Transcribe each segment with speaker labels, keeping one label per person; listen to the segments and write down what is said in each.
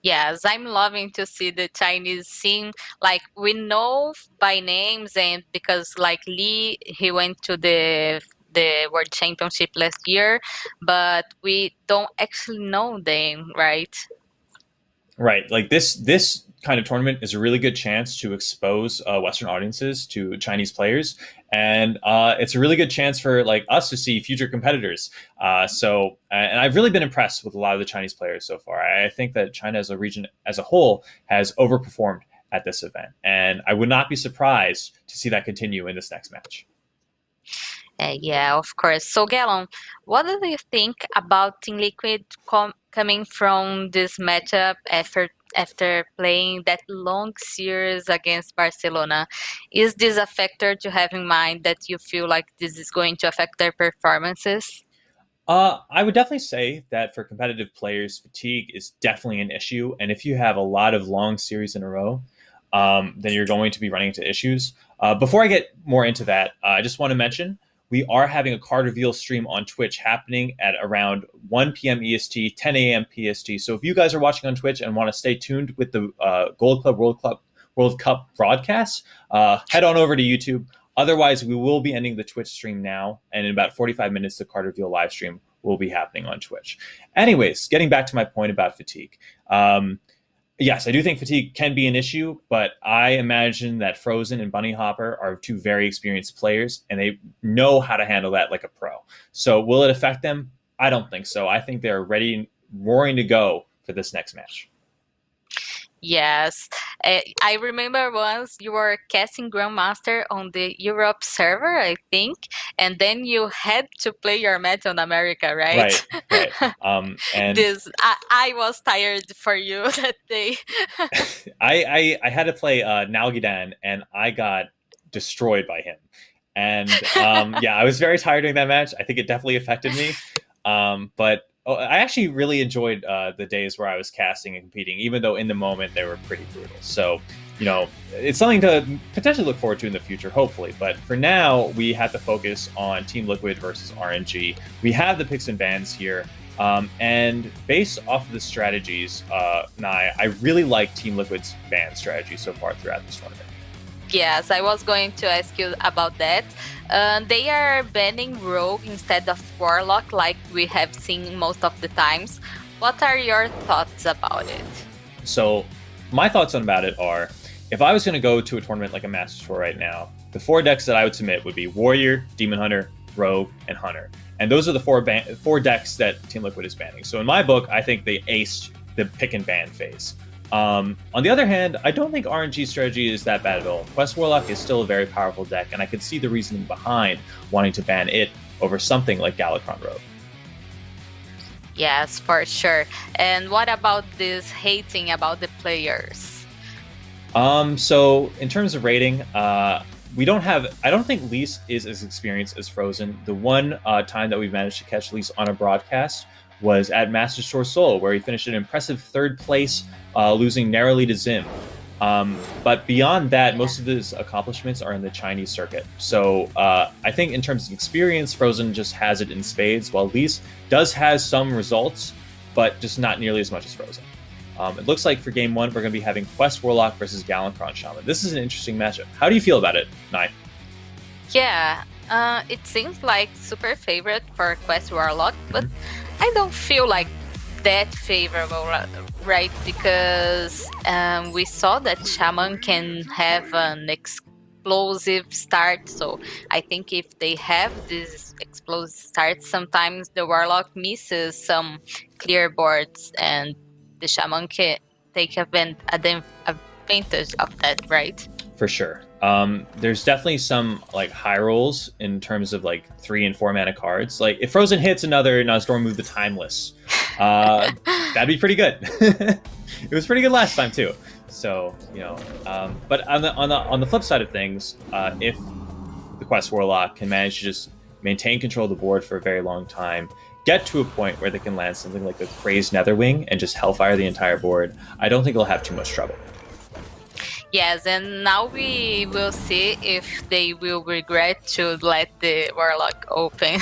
Speaker 1: Yes, I'm loving to see the Chinese scene. Like we know by names, and because like Lee, he went to the World Championship last year, but we don't actually know them, right?
Speaker 2: Right. Like this kind of tournament is a really good chance to expose Western audiences to Chinese players, and it's a really good chance for like us to see future competitors. And I've really been impressed with a lot of the Chinese players so far. I think that China as a region as a whole has overperformed at this event, and I would not be surprised to see that continue in this next match.
Speaker 1: Yeah, of course. So, Gallon, what do you think about Team Liquid coming from this matchup after playing that long series against Barcelona? Is this a factor to have in mind that you feel like this is going to affect their performances?
Speaker 2: I would definitely say that for competitive players, fatigue is definitely an issue. And if you have a lot of long series in a row, then you're going to be running into issues. Before I get more into that, I just want to mention we are having a card reveal stream on Twitch happening at around 1 p.m. EST, 10 a.m. PST. So if you guys are watching on Twitch and want to stay tuned with the Gold Club World Cup broadcasts, head on over to YouTube. Otherwise, we will be ending the Twitch stream now, and in about 45 minutes, the card reveal live stream will be happening on Twitch. Anyways, getting back to my point about fatigue. Yes, I do think fatigue can be an issue, but I imagine that Frozen and Bunny Hopper are two very experienced players, and they know how to handle that like a pro. So will it affect them? I don't think so. I think they're ready, roaring to go for this next match.
Speaker 1: Yes, I remember once you were casting Grandmaster on the Europe server, I think, and then you had to play your match on America, right?
Speaker 2: Right, right. And
Speaker 1: I was tired for you that day.
Speaker 2: I had to play Nalgidan, and I got destroyed by him. And yeah, I was very tired during that match. I think it definitely affected me. But I actually really enjoyed the days where I was casting and competing, even though in the moment they were pretty brutal. So, it's something to potentially look forward to in the future, hopefully. But for now, we have to focus on Team Liquid versus RNG. We have the picks and bans here. And based off of the strategies, Nai, I really like Team Liquid's ban strategy so far throughout this tournament.
Speaker 1: Yes, I was going to ask you about that. They are banning Rogue instead of Warlock, like we have seen most of the times. What are your thoughts about it?
Speaker 2: So, my thoughts about it are, if I was going to go to a tournament like a Masters Tour right now, the four decks that I would submit would be Warrior, Demon Hunter, Rogue, and Hunter. And those are the four decks that Team Liquid is banning. So in my book, I think they aced the pick and ban phase. On the other hand, I don't think RNG's strategy is that bad at all. Quest Warlock is still a very powerful deck, and I could see the reasoning behind wanting to ban it over something like Galakrond Rogue.
Speaker 1: Yes, for sure. And what about this hating about the players?
Speaker 2: So in terms of rating, we don't have. I don't think Lise is as experienced as Frozen. The one time that we've managed to catch Lise on a broadcast was at Masters Tour Seoul, where he finished an impressive third place, losing narrowly to Zim. But beyond that, most of his accomplishments are in the Chinese circuit. So I think in terms of experience, Frozen just has it in spades, while Lise does has some results, but just not nearly as much as Frozen. It looks like for game one, we're going to be having Quest Warlock versus Galakrond Shaman. This is an interesting matchup. How do you feel about it, Nai?
Speaker 1: Yeah, it seems like super favorite for Quest Warlock, but I don't feel like that favorable, right? Because we saw that Shaman can have an explosive start. So I think if they have this explosive start, sometimes the Warlock misses some clear boards, and the Shaman can take advantage of that, right?
Speaker 2: For sure. There's definitely some like high rolls in terms of like 3 and 4 mana cards. Like if Frozen hits another Nozdorm move, the Timeless, that'd be pretty good. It was pretty good last time too. So but on the flip side of things, if the Quest Warlock can manage to just maintain control of the board for a very long time, get to a point where they can land something like a Crazed Netherwing and just hellfire the entire board, I don't think they'll have too much trouble.
Speaker 1: Yes, and now we will see if they will regret to let the Warlock open.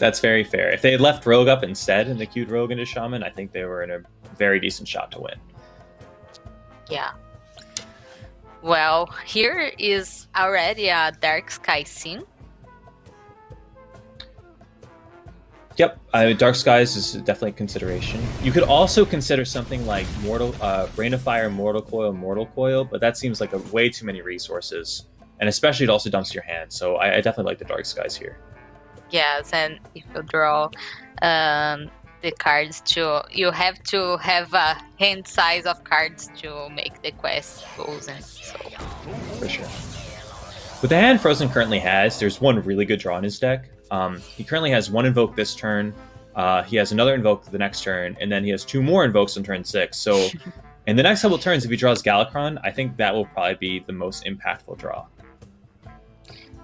Speaker 2: That's very fair. If they had left Rogue up instead and they queued Rogue into Shaman, I think they were in a very decent shot to win.
Speaker 1: Yeah. Well, here is already a Dark Sky scene.
Speaker 2: Yep, Dark Skies is definitely a consideration. You could also consider something like Rain of Fire, Mortal Coil, but that seems like way too many resources, and especially it also dumps your hand. So I definitely like the Dark Skies here.
Speaker 1: Yes, and if you draw the cards you have to have a hand size of cards to make the quest frozen. So.
Speaker 2: For sure. With the hand Frozen currently has, there's one really good draw in his deck. He currently has one Invoke this turn. He has another Invoke the next turn, and then he has 2 more Invokes on turn 6. So in the next couple turns, if he draws Galakron, I think that will probably be the most impactful draw.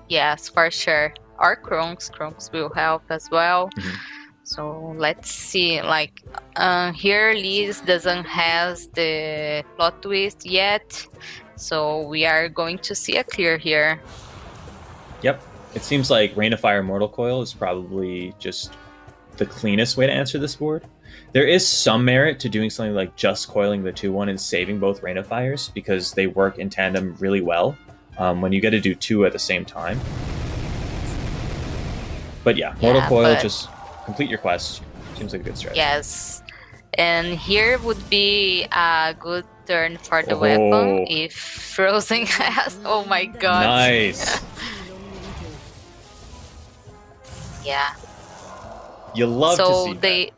Speaker 1: Yes, for sure. Or Kronks will help as well. Mm-hmm. So let's see. Like here, Liz doesn't has the plot twist yet, so we are going to see a clear here.
Speaker 2: Yep. It seems like Rain of Fire Mortal Coil is probably just the cleanest way to answer this board. There is some merit to doing something like just coiling the 2-1 and saving both Rain of Fires because they work in tandem really well when you get to do 2 at the same time. But yeah, Mortal Coil, just complete your quest. Seems like a good strategy.
Speaker 1: Yes. And here would be a good turn for the weapon if Frozen has... Oh my god.
Speaker 2: Nice.
Speaker 1: Yeah.
Speaker 2: You love to see that.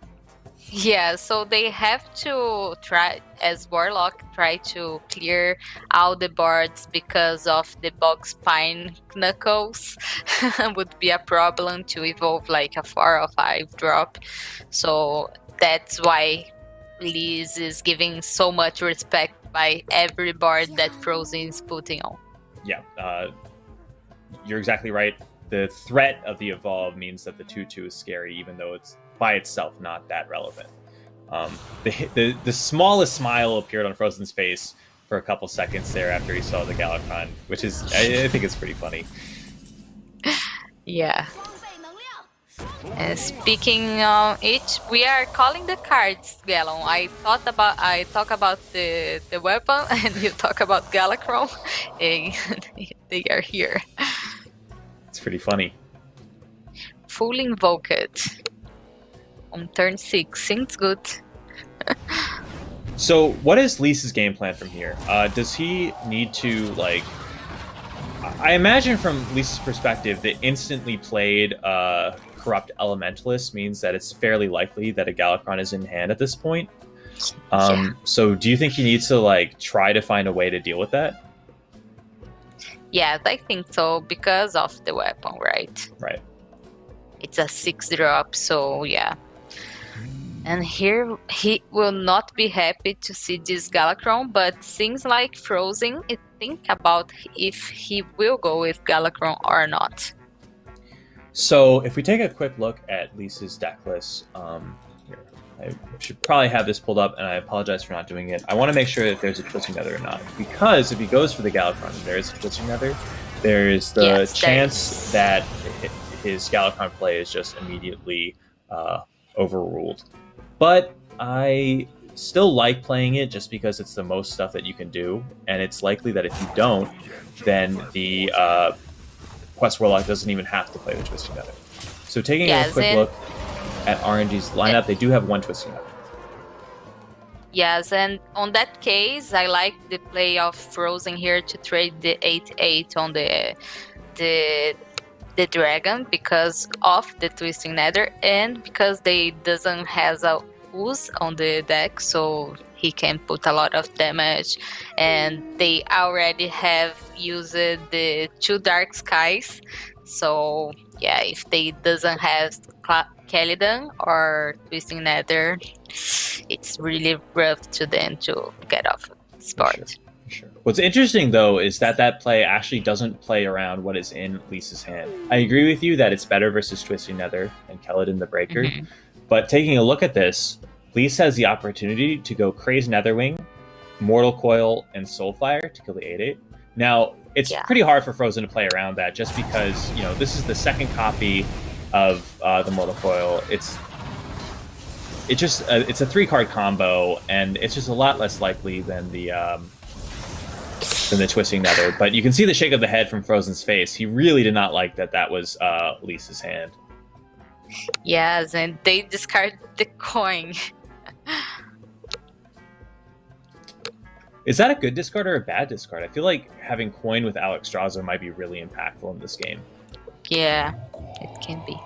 Speaker 1: Yeah, so they have to try, as Warlock, try to clear all the boards because of the Bog Spine Knuckles would be a problem to evolve like a 4 or 5 drop. So that's why Liz is giving so much respect by every board that Frozen is putting on. Yeah,
Speaker 2: you're exactly right. The threat of the evolve means that the 2/2 is scary, even though it's by itself not that relevant. The smallest smile appeared on Frozen's face for a couple seconds there after he saw the Galakron, which is, I think it's pretty funny.
Speaker 1: Yeah. Speaking of it, we are calling the cards, Gallon. I talk about the weapon, and you talk about Galakron, and they are here.
Speaker 2: It's pretty funny.
Speaker 1: Full Invoked on turn 6. Seems good.
Speaker 2: So what is Lisa's game plan from here? Does he need to, like... I imagine from Lisa's perspective, the instantly played Corrupt Elementalist means that it's fairly likely that a Galakron is in hand at this point. So do you think he needs to, like, try to find a way to deal with that?
Speaker 1: Yes, I think so, because of the weapon, right?
Speaker 2: Right.
Speaker 1: It's a 6-drop, so yeah. And here, he will not be happy to see this Galakron, but seems like Frozen is think about if he will go with Galakron or not.
Speaker 2: So if we take a quick look at Lisa's deck list, here, I should probably have this pulled up, and I apologize for not doing it. I want to make sure that there's a Twisting Nether or not, because if he goes for the Galakron and there is a Twisting Nether, there's the chance that his Galakron play is just immediately overruled. But I still like playing it just because it's the most stuff that you can do, and it's likely that if you don't, then the Quest Warlock doesn't even have to play the Twisting Nether. So taking a quick look at RNG's lineup, they do have one Twisting Nether.
Speaker 1: Yes, and on that case, I like the play of Frozen here to trade the 8/8 on the dragon because of the Twisting Nether and because they doesn't have a ooze on the deck, so he can put a lot of damage, and they already have used the 2 Dark Skies, so yeah, if they doesn't have Calidan or Twisting Nether, it's really rough to them to get off this board.
Speaker 2: Sure. What's interesting, though, is that play actually doesn't play around what is in Lisa's hand. I agree with you that it's better versus Twisting Nether and Caladan the Breaker, but taking a look at this, Lisa has the opportunity to go Crazed Netherwing, Mortal Coil, and Soulfire to kill the 8/8. Now, it's pretty hard for Frozen to play around that just because, you know, this is the second copy of the Mortal Coil. It's a 3-card combo, and it's just a lot less likely than the Twisting Nether. But you can see the shake of the head from Frozen's face. He really did not like that was Lisa's hand.
Speaker 1: Yes, and they discard the coin.
Speaker 2: Is that a good discard or a bad discard? I feel like having coin with Alexstrasza might be really impactful in this game.
Speaker 1: Yeah, it can be.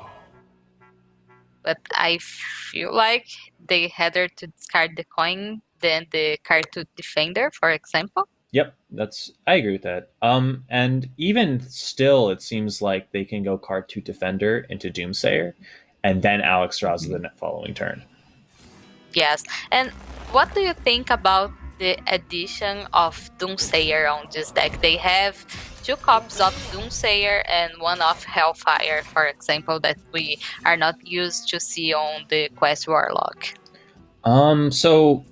Speaker 1: But I feel like they rather to discard the coin than the card to Defender, for example.
Speaker 2: Yep, I agree with that. And even still, it seems like they can go card 2 Defender into Doomsayer, and then Alexstrasza the following turn.
Speaker 1: Yes, and what do you think about the addition of Doomsayer on this deck? They have 2 copies of Doomsayer and 1 of Hellfire, for example, that we are not used to see on the Quest Warlock.
Speaker 2: So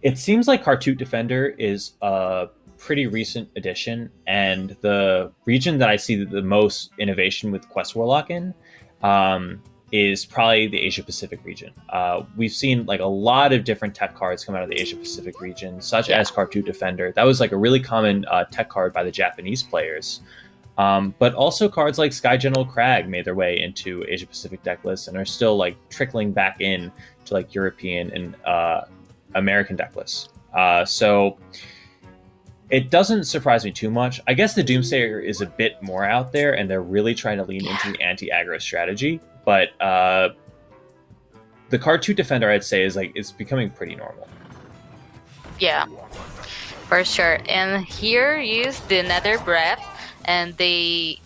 Speaker 2: it seems like card 2 Defender is a pretty recent addition, and the region that I see the most innovation with Quest Warlock in is probably the Asia Pacific region. We've seen like a lot of different tech cards come out of the Asia Pacific region, such as card 2 Defender. That was like a really common tech card by the Japanese players. But also cards like Sky General Crag made their way into Asia Pacific deck lists and are still like trickling back in to like European and American deck lists. So it doesn't surprise me too much. I guess the Doomsayer is a bit more out there, and they're really trying to lean into the anti-aggro strategy. But the card 2 Defender, I'd say, is becoming pretty normal.
Speaker 1: Yeah, for sure. And here is the Nether Breath, and they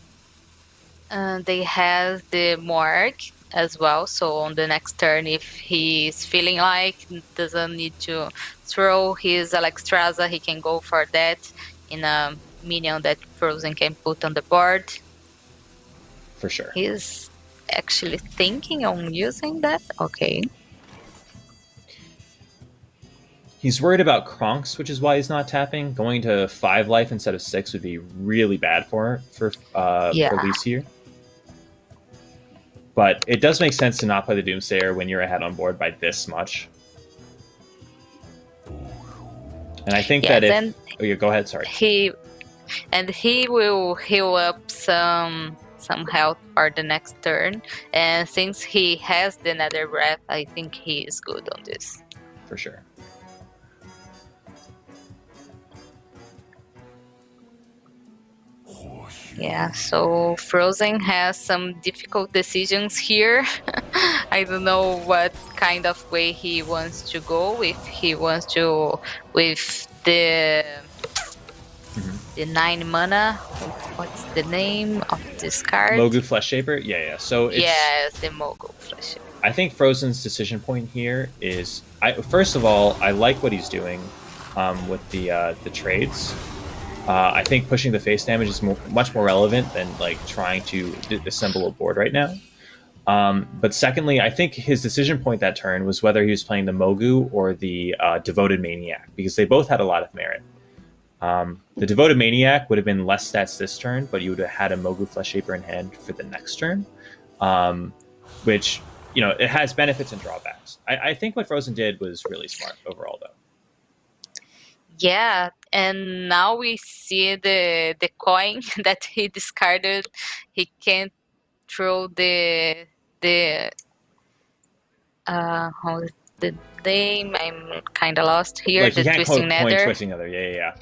Speaker 1: have the Morg as well. So on the next turn, if he's feeling like doesn't need to throw his Alexstrasza, he can go for that in a minion that Frozen can put on the board.
Speaker 2: For sure.
Speaker 1: He's actually thinking on using that. Okay.
Speaker 2: He's worried about Kronks, which is why he's not tapping. Going to 5 life instead of 6 would be really bad for Lise here. But it does make sense to not play the Doomsayer when you're ahead on board by this much. And I think that if... Oh, yeah, go ahead, sorry.
Speaker 1: He will heal up some health for the next turn. And since he has the Nether Breath, I think he is good on this.
Speaker 2: For sure.
Speaker 1: Yeah, so Frozen has some difficult decisions here. I don't know what kind of way he wants to go. If he wants to with the 9 mana. What's the name of this card?
Speaker 2: Mogu Flesh Shaper? Yeah. So it's,
Speaker 1: yes, the Mogu Flesh Shaper.
Speaker 2: I think Frozen's decision point here is, first of all, I like what he's doing with the trades. I think pushing the face damage is much more relevant than like trying to assemble a board right now. But secondly, I think his decision point that turn was whether he was playing the Mogu or the Devoted Maniac, because they both had a lot of merit. The Devoted Maniac would have been less stats this turn, but you would have had a Mogu Flesh Shaper in hand for the next turn, which, you know, it has benefits and drawbacks. I think what Frozen did was really smart overall, though.
Speaker 1: Yeah, and now we see the coin that he discarded. He can't throw the how is the name? I'm kind of lost here.
Speaker 2: Like
Speaker 1: the Twisting Nether.
Speaker 2: Twisting Nether. Yeah.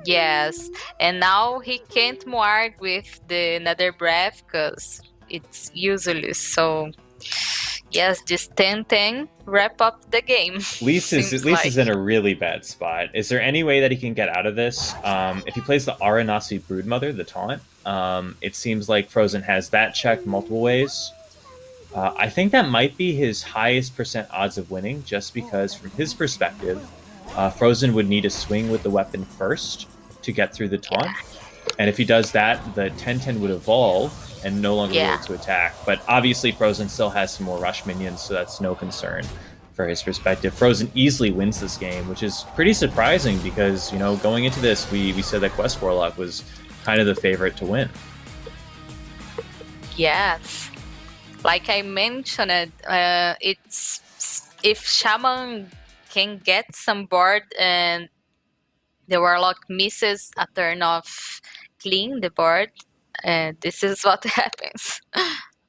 Speaker 1: Yes, and now he can't mark with the Nether Breath because it's useless. So yes, this 10-10 wrap up the game.
Speaker 2: Lise is in a really bad spot. Is there any way that he can get out of this? If he plays the Aranasi Broodmother, the taunt, it seems like Frozen has that checked multiple ways. I think that might be his highest percent odds of winning, just because from his perspective, Frozen would need to swing with the weapon first to get through the taunt. And if he does that, the 10-10 would evolve and no longer be able to attack. But obviously Frozen still has some more rush minions, so that's no concern for his perspective. Frozen easily wins this game, which is pretty surprising because, you know, going into this, we said that Quest Warlock was kind of the favorite to win.
Speaker 1: Yes. Like I mentioned, it's if Shaman can get some board and the Warlock misses a turn of clean the board, this is what happens.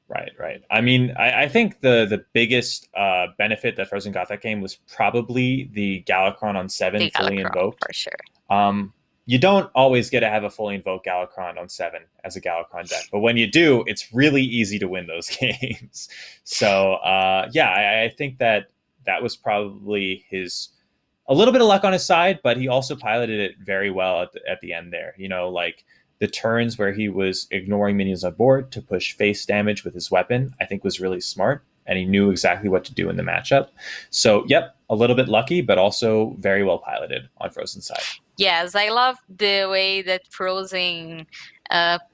Speaker 2: Right, right. I mean, I think the biggest benefit that Frozen got that game was probably the Galakrond on 7
Speaker 1: The
Speaker 2: fully
Speaker 1: Galacron,
Speaker 2: invoked.
Speaker 1: for sure.
Speaker 2: You don't always get to have a fully invoked Galakrond on 7 as a Galakrond deck, but when you do, it's really easy to win those games. So, yeah, I think that that was probably his a little bit of luck on his side, but he also piloted it very well at the end there. You know, like the turns where he was ignoring minions on board to push face damage with his weapon, I think was really smart. And he knew exactly what to do in the matchup. So, yep, a little bit lucky, but also very well piloted on Frozen's side.
Speaker 1: Yes, I love the way that Frozen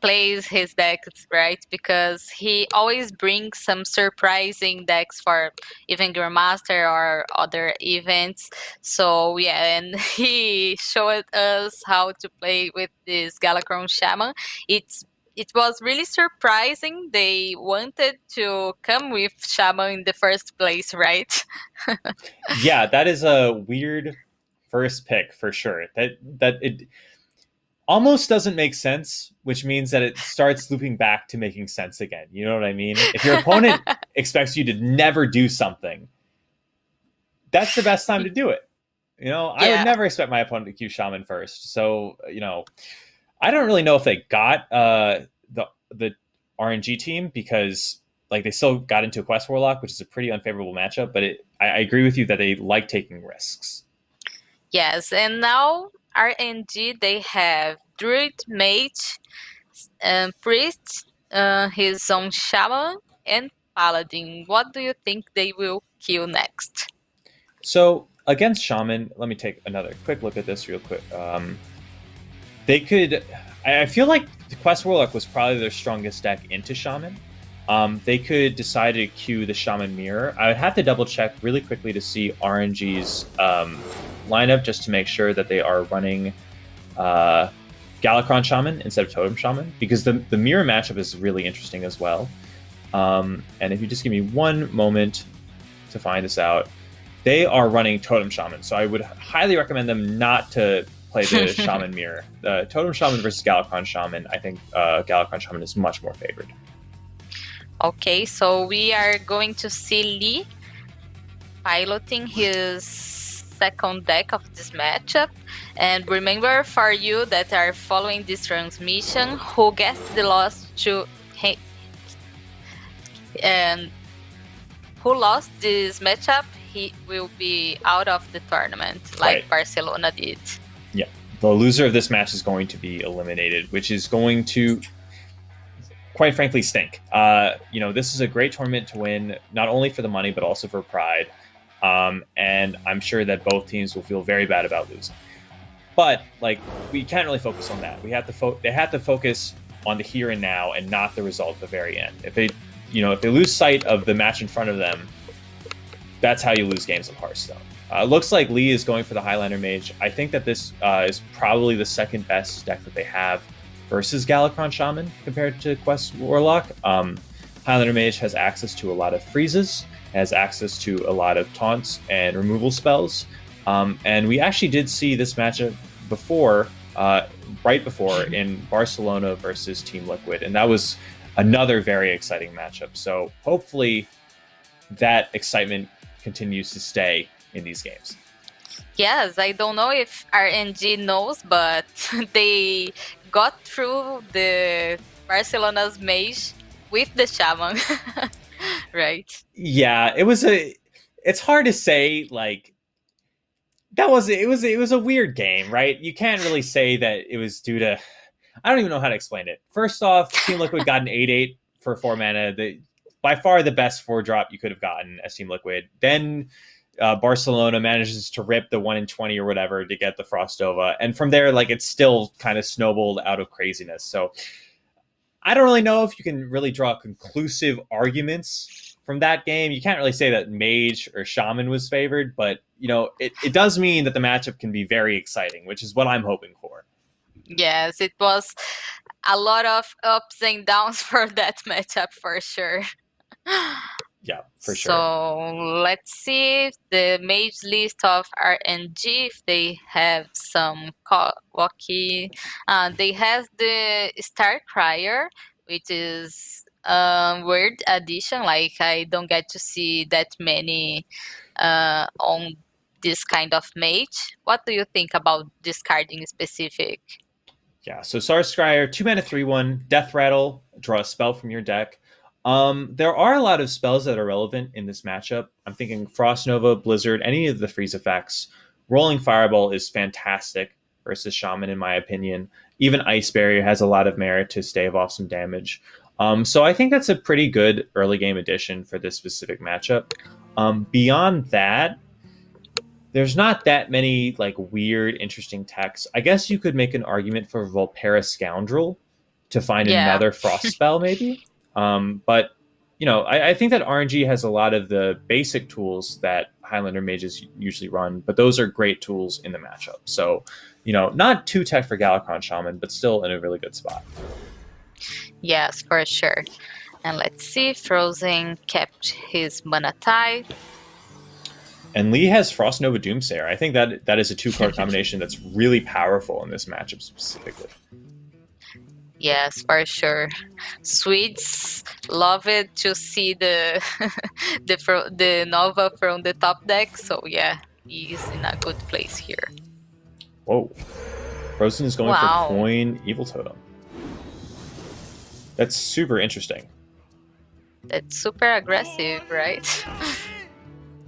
Speaker 1: plays his decks, right? Because he always brings some surprising decks for even Grandmaster or other events. So yeah, and he showed us how to play with this Galacron Shaman. It was really surprising. They wanted to come with Shaman in the first place, right?
Speaker 2: Yeah, that is a weird first pick for sure. That it almost doesn't make sense, which means that it starts looping back to making sense again. You know what I mean? If your opponent expects you to never do something, that's the best time to do it. You know, I would
Speaker 1: Yeah.
Speaker 2: never expect my opponent to queue Shaman first. So, you know, I don't really know if they got the RNG team because like they still got into a Quest Warlock, which is a pretty unfavorable matchup. But I agree with you that they like taking risks.
Speaker 1: Yes, and now RNG they have Druid, Mage, Priest, his own Shaman, and Paladin. What do you think they will kill next?
Speaker 2: So against Shaman, let me take another quick look at this real quick. They could. I feel like the Quest Warlock was probably their strongest deck into Shaman. They could decide to queue the Shaman Mirror. I would have to double check really quickly to see RNG's lineup just to make sure that they are running Galakron Shaman instead of Totem Shaman because the Mirror matchup is really interesting as well. And if you just give me one moment to find this out, they are running Totem Shaman. So I would highly recommend them not to play the Shaman Mirror. The Totem Shaman versus Galakron Shaman, I think Galakron Shaman is much more favored.
Speaker 1: Okay, so we are going to see Lee piloting his second deck of this matchup. And remember for you that are following this transmission, who gets the loss to and who lost this matchup, he will be out of the tournament, like
Speaker 2: Right.
Speaker 1: Barcelona did.
Speaker 2: Yeah. The loser of this match is going to be eliminated, which is going to, quite frankly, stink. You know, this is a great tournament to win, not only for the money, but also for pride. And I'm sure that both teams will feel very bad about losing. But, like, we can't really focus on that. We have to they have to focus on the here and now and not the result at the very end. If they lose sight of the match in front of them, that's how you lose games of Hearthstone. Looks like Lee is going for the Highlander Mage. I think that this is probably the second best deck that they have versus Galakron Shaman compared to Quest Warlock. Highlander Mage has access to a lot of freezes, has access to a lot of taunts and removal spells. And we actually did see this matchup before, right before, in Barcelona versus Team Liquid. And that was another very exciting matchup. So hopefully that excitement continues to stay in these games.
Speaker 1: Yes, I don't know if RNG knows, but they got through the Barcelona's Mage with the Shaman, right?
Speaker 2: Yeah, it's hard to say, like, it was a weird game, right? You can't really say that it was due to, I don't even know how to explain it. First off, Team Liquid got an 8/8 for 4 mana. By far the best 4-drop you could have gotten as Team Liquid. Then Barcelona manages to rip the 1 in 20 or whatever to get the Frostova. And from there, like, it's still kind of snowballed out of craziness. So I don't really know if you can really draw conclusive arguments from that game. You can't really say that Mage or Shaman was favored, but, you know, it does mean that the matchup can be very exciting, which is what I'm hoping for.
Speaker 1: Yes, it was a lot of ups and downs for that matchup for sure.
Speaker 2: Yeah, for sure.
Speaker 1: So let's see if the mage list of RNG, if they have some walkie. They have the Star Crier, which is a weird addition. Like I don't get to see that many on this kind of mage. What do you think about discarding specific?
Speaker 2: Yeah, so Star Scryer, 2 mana, 3/1, Death Rattle, draw a spell from your deck. There are a lot of spells that are relevant in this matchup. I'm thinking Frost Nova, Blizzard, any of the freeze effects. Rolling Fireball is fantastic versus Shaman, in my opinion. Even Ice Barrier has a lot of merit to stave off some damage. So I think that's a pretty good early game addition for this specific matchup. Beyond that, there's not that many like weird, interesting texts. I guess you could make an argument for Volpera Scoundrel to find
Speaker 1: Yeah.
Speaker 2: another frost spell, maybe. But I think that RNG has a lot of the basic tools that Highlander mages usually run, but those are great tools in the matchup. So, not too tech for Galakron Shaman, but still in a really good spot.
Speaker 1: Yes, for sure. And let's see, Frozen kept his mana tie.
Speaker 2: And Lee has Frost Nova Doomsayer. I think that is a 2-card combination that's really powerful in this matchup specifically.
Speaker 1: Yes, for sure. Swedes love it to see the the Nova from the top deck. So yeah, he's in a good place here.
Speaker 2: Whoa. Frozen is going
Speaker 1: Wow.
Speaker 2: for Coin Evil Totem. That's super interesting.
Speaker 1: That's super aggressive, right?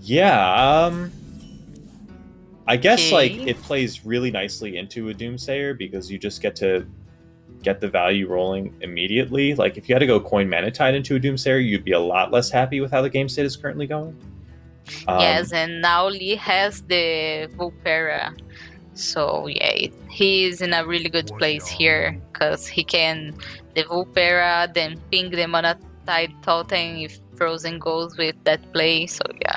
Speaker 2: Yeah, I guess like
Speaker 1: Okay.
Speaker 2: it plays really nicely into a Doomsayer because you just get to get the value rolling immediately. Like if you had to go Coin Manatide into a Doomsayer, you'd be a lot less happy with how the game state is currently going.
Speaker 1: Yes, and now Lee has the Vulpera. So yeah, he's in a really good place here because he can the Vulpera, then ping the Mana Tide Totem if Frozen goes with that play. So yeah,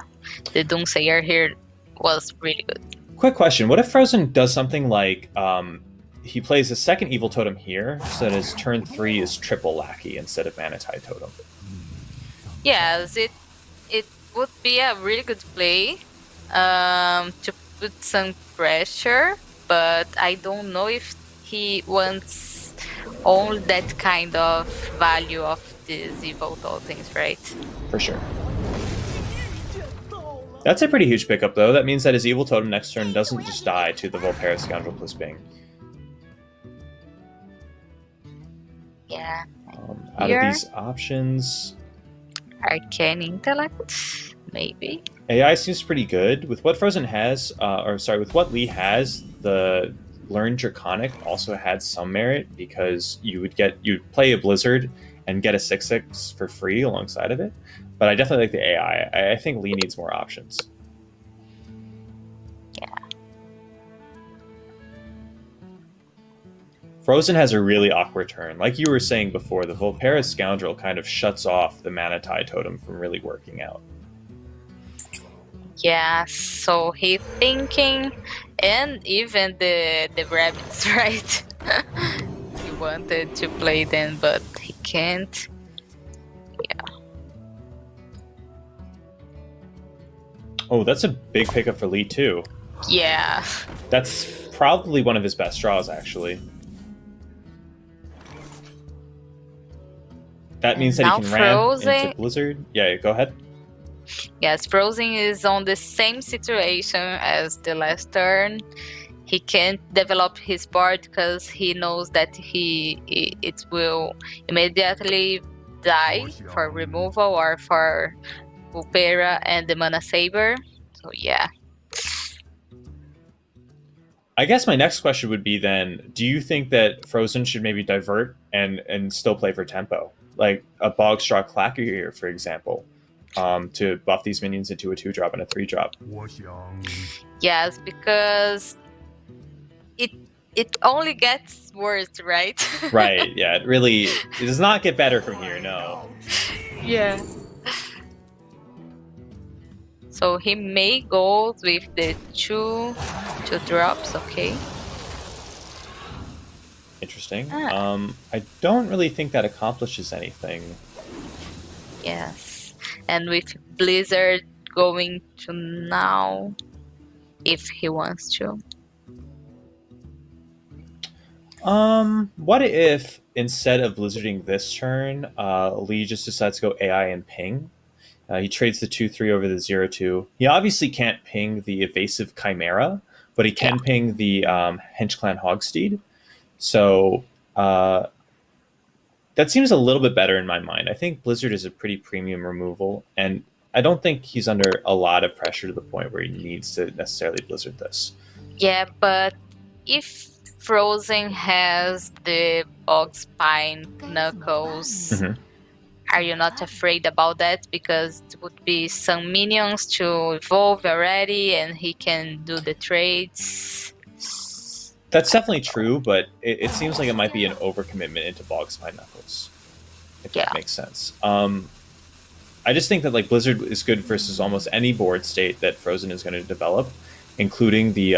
Speaker 1: the Doomsayer here was really good.
Speaker 2: Quick question: what if Frozen does something like he plays a second Evil Totem here, so that his turn 3 is triple Lackey instead of Manatide Totem?
Speaker 1: Yes, it would be a really good play to put some pressure, but I don't know if he wants all that kind of value of these evil totems, right?
Speaker 2: For sure. That's a pretty huge pickup, though. That means that his Evil Totem next turn doesn't just die to the Volpera Scoundrel plus Bing.
Speaker 1: Yeah.
Speaker 2: Out
Speaker 1: Here.
Speaker 2: of these options,
Speaker 1: Arcane Intellect, maybe.
Speaker 2: AI seems pretty good. With what Frozen has, with what Lee has, the Learn Draconic also had some merit because you'd play a Blizzard and get a 6/6 for free alongside of it. But I definitely like the AI. I think Lee needs more options.
Speaker 1: Yeah.
Speaker 2: Frozen has a really awkward turn. Like you were saying before, the Volpera Scoundrel kind of shuts off the Manatide Totem from really working out.
Speaker 1: Yeah, so he's thinking, and even the rabbits, right? He wanted to play them, but he can't. Yeah.
Speaker 2: Oh, that's a big pickup for Lee too.
Speaker 1: Yeah.
Speaker 2: That's probably one of his best draws, actually. That means that
Speaker 1: Now
Speaker 2: he can ramp
Speaker 1: Frozen.
Speaker 2: into Blizzard. Yeah, go ahead.
Speaker 1: Yes, Frozen is on the same situation as the last turn. He can't develop his board because he knows that it will immediately die for removal or for Vulpera and the Mana Saber. So yeah.
Speaker 2: I guess my next question would be then, do you think that Frozen should maybe divert and still play for tempo? Like a Bogstraw Clacker here, for example, to buff these minions into a 2-drop and a 3-drop.
Speaker 1: Yes, because it only gets worse, right?
Speaker 2: Right, yeah, it does not get better from here, no.
Speaker 1: Yeah. So he may go with the two drops, okay?
Speaker 2: Interesting.
Speaker 1: Ah.
Speaker 2: I don't really think that accomplishes anything.
Speaker 1: Yes. and with Blizzard going to now, if he wants to.
Speaker 2: What if instead of blizzarding this turn, Lee just decides to go AI and ping? He trades the 2/3 over the 0/2. He obviously can't ping the evasive Chimera, but he can ping the Hench Clan Hogsteed. So that seems a little bit better in my mind. I think Blizzard is a pretty premium removal, and I don't think he's under a lot of pressure to the point where he needs to necessarily Blizzard this.
Speaker 1: Yeah, but if Frozen has the Bog Spine Knuckles, are you not afraid about that? Because it would be some minions to evolve already, and he can do the trades.
Speaker 2: That's definitely true, but it seems like it might be an overcommitment into Bog Spine Knuckles, if that makes sense. I just think that like Blizzard is good versus almost any board state that Frozen is going to develop, including the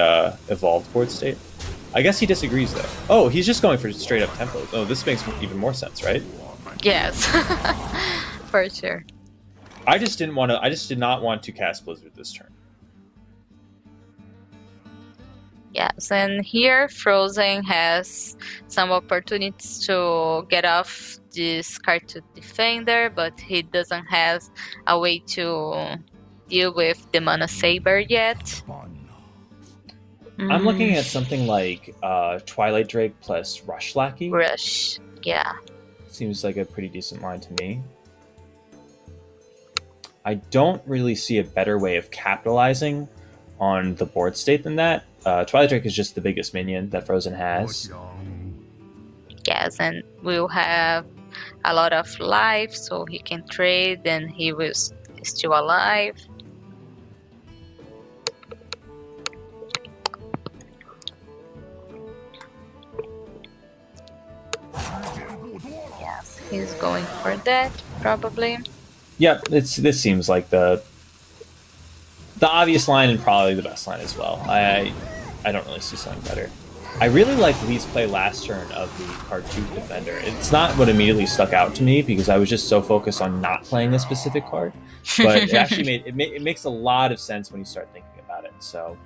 Speaker 2: evolved board state. I guess he disagrees though. Oh, he's just going for straight up template. Oh, this makes even more sense, right?
Speaker 1: Yes, for sure.
Speaker 2: I just did not want to cast Blizzard this turn.
Speaker 1: Yes, and here Frozen has some opportunities to get off this card to Defender, but he doesn't have a way to deal with the Mana Saber yet.
Speaker 2: I'm looking at something like Twilight Drake plus Rush Lackey.
Speaker 1: Rush, yeah.
Speaker 2: Seems like a pretty decent line to me. I don't really see a better way of capitalizing on the board state than that. Twilight Drake is just the biggest minion that Frozen has.
Speaker 1: Yes, and we'll have a lot of life, so he can trade, and he will still alive. Yes, he's going for that, probably.
Speaker 2: Yep, this seems like the obvious line and probably the best line as well. I don't really see something better. I really like Lee's play last turn of the Cartooth Defender. It's not what immediately stuck out to me because I was just so focused on not playing a specific card, but it actually it makes a lot of sense when you start thinking about it. So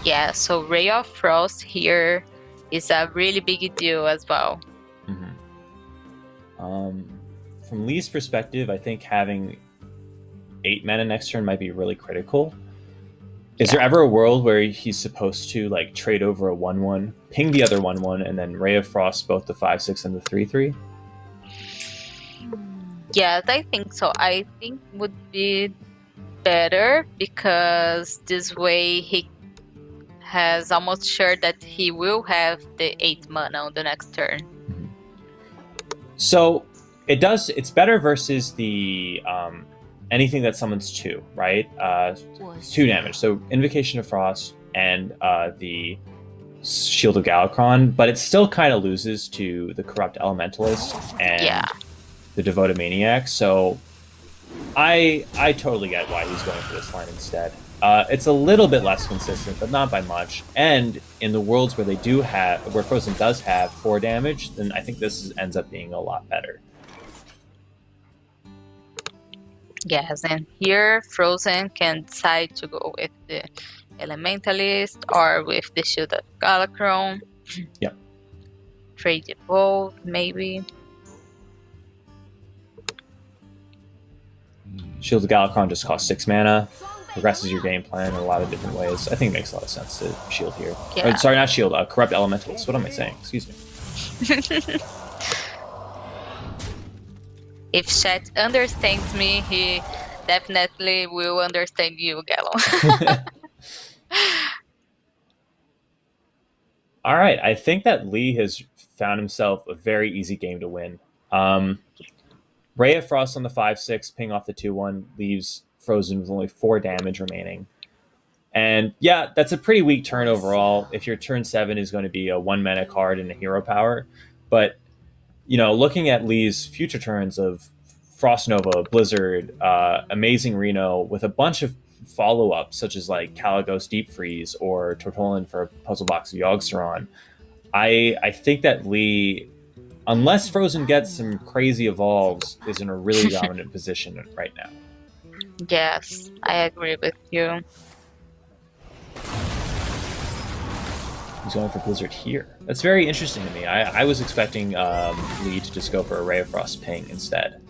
Speaker 1: yeah, so Ray of Frost here is a really big deal as well.
Speaker 2: From Lee's perspective, I think having 8 mana next turn might be really critical. Is there ever a world where he's supposed to like trade over a 1/1, ping the other 1/1, and then Ray of Frost both the 5/6 and the 3/3?
Speaker 1: Yes, I think so. I think would be better because this way he has almost sure that he will have the 8 mana on the next turn.
Speaker 2: So it's better versus the anything that summons 2, right? 2 damage. So Invocation of Frost and the Shield of Galakron, but it still kind of loses to the Corrupt Elementalist and the Devoted Maniac. So I totally get why he's going for this line instead. It's a little bit less consistent, but not by much. And in the worlds where Frozen does have 4 damage, then I think this ends up being a lot better.
Speaker 1: Yes, and here Frozen can decide to go with the Elementalist or with the Shield of Galakron.
Speaker 2: Yep.
Speaker 1: Trade Evolve, maybe.
Speaker 2: Shield of Galakron just costs 6 mana, progresses your game plan in a lot of different ways. I think it makes a lot of sense to shield here.
Speaker 1: Yeah.
Speaker 2: Sorry, not shield, Corrupt Elementalist. What am I saying? Excuse me.
Speaker 1: If Chet understands me, he definitely will understand you, Gallo.
Speaker 2: All right, I think that Lee has found himself a very easy game to win. Ray of Frost on the 5/6, ping off the 2/1, leaves Frozen with only 4 damage remaining. And yeah, that's a pretty weak turn overall if your turn 7 is going to be a 1 mana card and a hero power. But looking at Lee's future turns of Frost Nova, Blizzard, Amazing Reno, with a bunch of follow-ups, such as like Caligos Deep Freeze or Tortollan for a Puzzle Box of Yogg-Saron, I think that Lee unless Frozen gets some crazy evolves, is in a really dominant position right now.
Speaker 1: Yes, I agree with you.
Speaker 2: He's going for Blizzard here. That's very interesting to me. I was expecting Lee to just go for a Ray of Frost ping instead.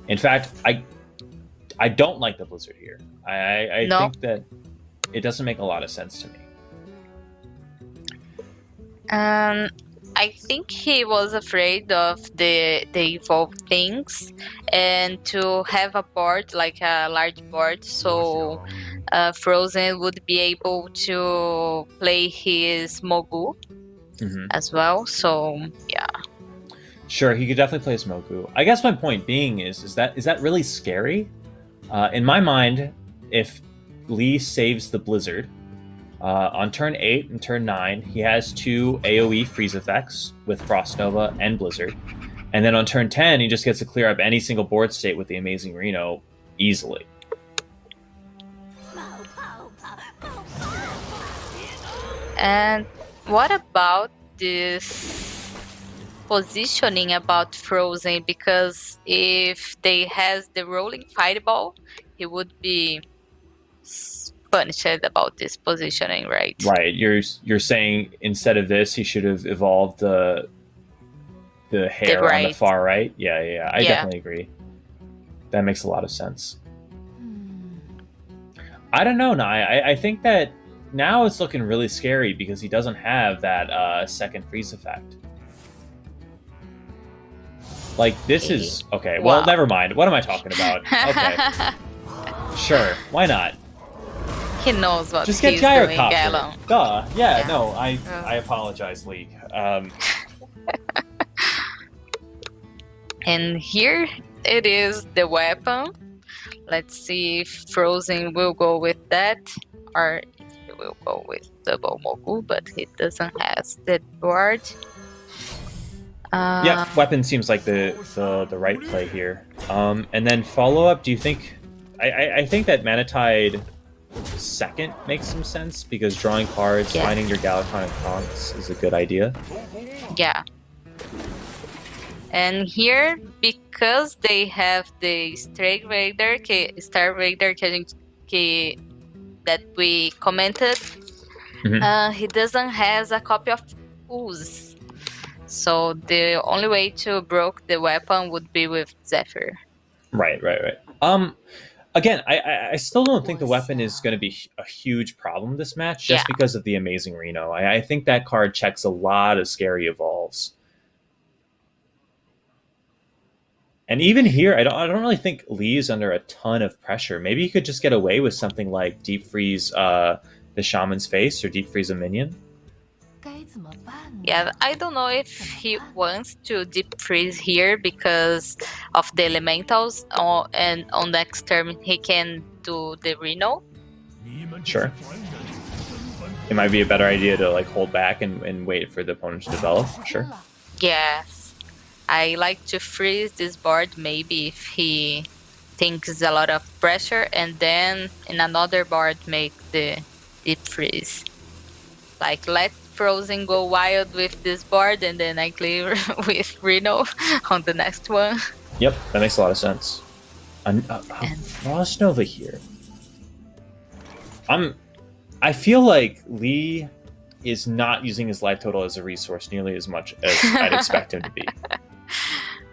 Speaker 2: In fact, I don't like the Blizzard here. I think that it doesn't make a lot of sense to me.
Speaker 1: I think he was afraid of the evolved things and to have a board, like a large board, so Frozen would be able to play his Mogu as well. So yeah.
Speaker 2: Sure, he could definitely play his Mogu. I guess my point being is that really scary? In my mind, if Lee saves the Blizzard, on turn 8 and turn 9, he has 2 AoE freeze effects with Frost Nova and Blizzard. And then on turn 10, he just gets to clear up any single board state with the Amazing Reno easily.
Speaker 1: And what about this positioning about Frozen? Because if they has the rolling fireball, he would be punished about this positioning, right?
Speaker 2: Right. You're saying instead of this, he should have evolved the hair on the far right. Yeah. I definitely agree. That makes a lot of sense. I don't know, Nai. I think that now it's looking really scary because he doesn't have that second freeze effect. Like, this is... Okay, well, never mind. What am I talking about? Okay. Sure, why not?
Speaker 1: He knows what
Speaker 2: Just get
Speaker 1: he's
Speaker 2: Gyrocopter.
Speaker 1: doing.
Speaker 2: Duh. Yeah, no, I apologize, League.
Speaker 1: And here it is, the weapon. Let's see if Frozen will go with that, or if he will go with double Mogu, but he doesn't have that board.
Speaker 2: Yeah, weapon seems like the right play here. And then follow up. Do you think? I think that Manatide second makes some sense because drawing cards, finding your Galactronic Conks is a good idea.
Speaker 1: Yeah. And here, because they have the Star Raider that we commented, he doesn't have a copy of Ooze. So the only way to broke the weapon would be with Zephyr. Right.
Speaker 2: Again, I still don't think the weapon is going to be a huge problem this match, just because of the Amazing Reno. I think that card checks a lot of scary evolves. And even here, I don't really think Lee's under a ton of pressure. Maybe he could just get away with something like Deep Freeze the Shaman's face or Deep Freeze a minion.
Speaker 1: Yeah, I don't know if he wants to deep freeze here because of the elementals, and on next turn he can do the Reno.
Speaker 2: Sure. It might be a better idea to like hold back and wait for the opponent to develop. Sure.
Speaker 1: Yes. I like to freeze this board maybe if he thinks a lot of pressure, and then in another board make the deep freeze. Like let Frozen go wild with this board, and then I clear with Reno on the next one.
Speaker 2: Yep, that makes a lot of sense. Frost Nova here. I feel like Lee is not using his life total as a resource nearly as much as I'd expect him to be.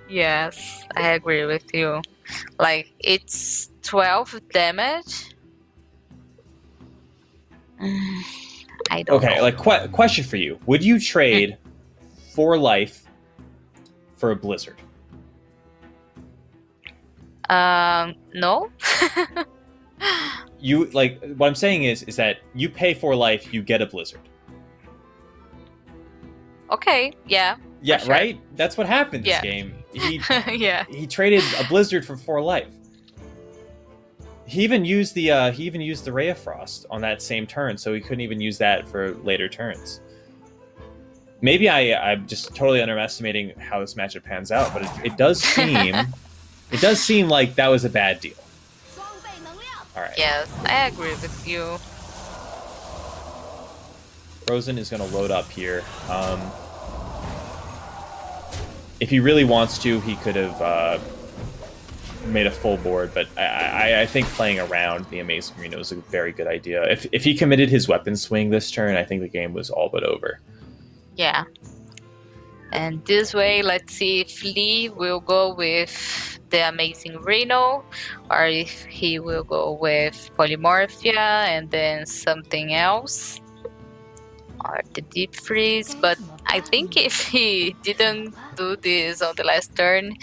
Speaker 1: Yes, I agree with you. Like, it's 12 damage. I don't know.
Speaker 2: Okay, like, question for you. Would you trade 4 life for a Blizzard?
Speaker 1: No.
Speaker 2: You, like, what I'm saying is that you pay 4 life, you get a Blizzard.
Speaker 1: Okay, yeah.
Speaker 2: Yeah,
Speaker 1: sure.
Speaker 2: Right? That's what happened this game. He traded a Blizzard for 4 life. He even used the Ray of Frost on that same turn, so he couldn't even use that for later turns. Maybe I'm just totally underestimating how this matchup pans out, but it does seem like that was a bad deal. All right.
Speaker 1: Yes, I agree with you.
Speaker 2: Frozen is going to load up here. if he really wants to, he could have made a full board, but I think playing around the Amazing Reno is a very good idea. If he committed his weapon swing this turn, I think the game was all but over.
Speaker 1: Yeah. And this way, let's see if Lee will go with the Amazing Reno, or if he will go with Polymorphia and then something else, or the Deep Freeze. But I think if he didn't do this on the last turn,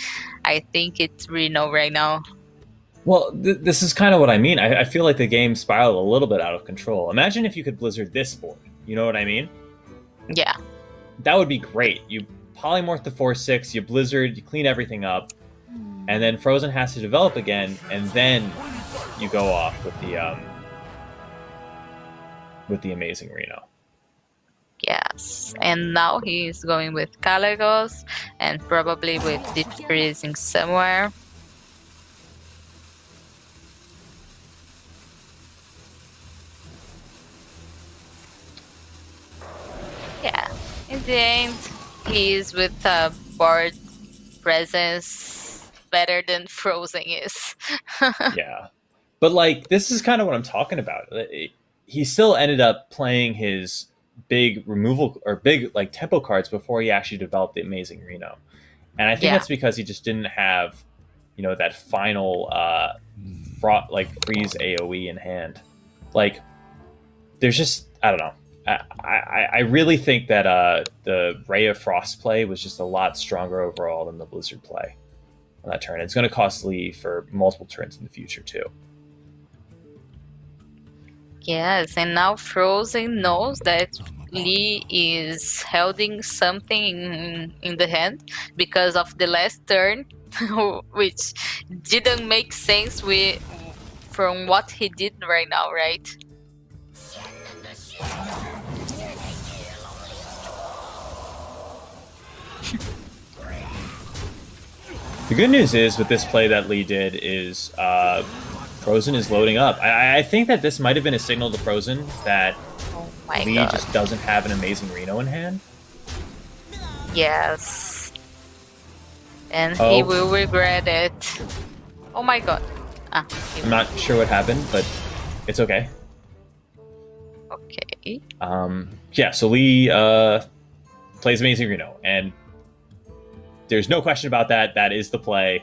Speaker 1: I think it's Reno right now.
Speaker 2: Well, this is kind of what I mean. I feel like the game spiraled a little bit out of control. Imagine if you could Blizzard this board. You know what I mean?
Speaker 1: Yeah.
Speaker 2: That would be great. You polymorph the 4/6, you Blizzard, you clean everything up, and then Frozen has to develop again, and then you go off with the Amazing Reno.
Speaker 1: Yes, and now he's going with Caligos and probably with Deep Freezing somewhere. Yeah, in the end, he's with a board presence better than Frozen is.
Speaker 2: Yeah. But, like, this is kind of what I'm talking about. He still ended up playing his big removal or big, like, tempo cards before he actually developed the Amazing Reno. And I think that's because he just didn't have, you know, that final freeze AoE in hand. Like, there's just, I don't know. I really think that the Ray of Frost play was just a lot stronger overall than the Blizzard play on that turn. It's going to cost Lee for multiple turns in the future, too.
Speaker 1: Yes, and now Frozen knows that Lee is holding something in the hand because of the last turn, which didn't make sense from what he did right now, right?
Speaker 2: The good news is with this play that Lee did is Frozen is loading up. I think that this might have been a signal to Frozen that Lee just doesn't have an Amazing Reno in hand.
Speaker 1: Yes. And he will regret it. Oh my god.
Speaker 2: I'm not sure what happened, but it's okay.
Speaker 1: Okay.
Speaker 2: Yeah, so Lee plays Amazing Reno, and there's no question about that. That is the play.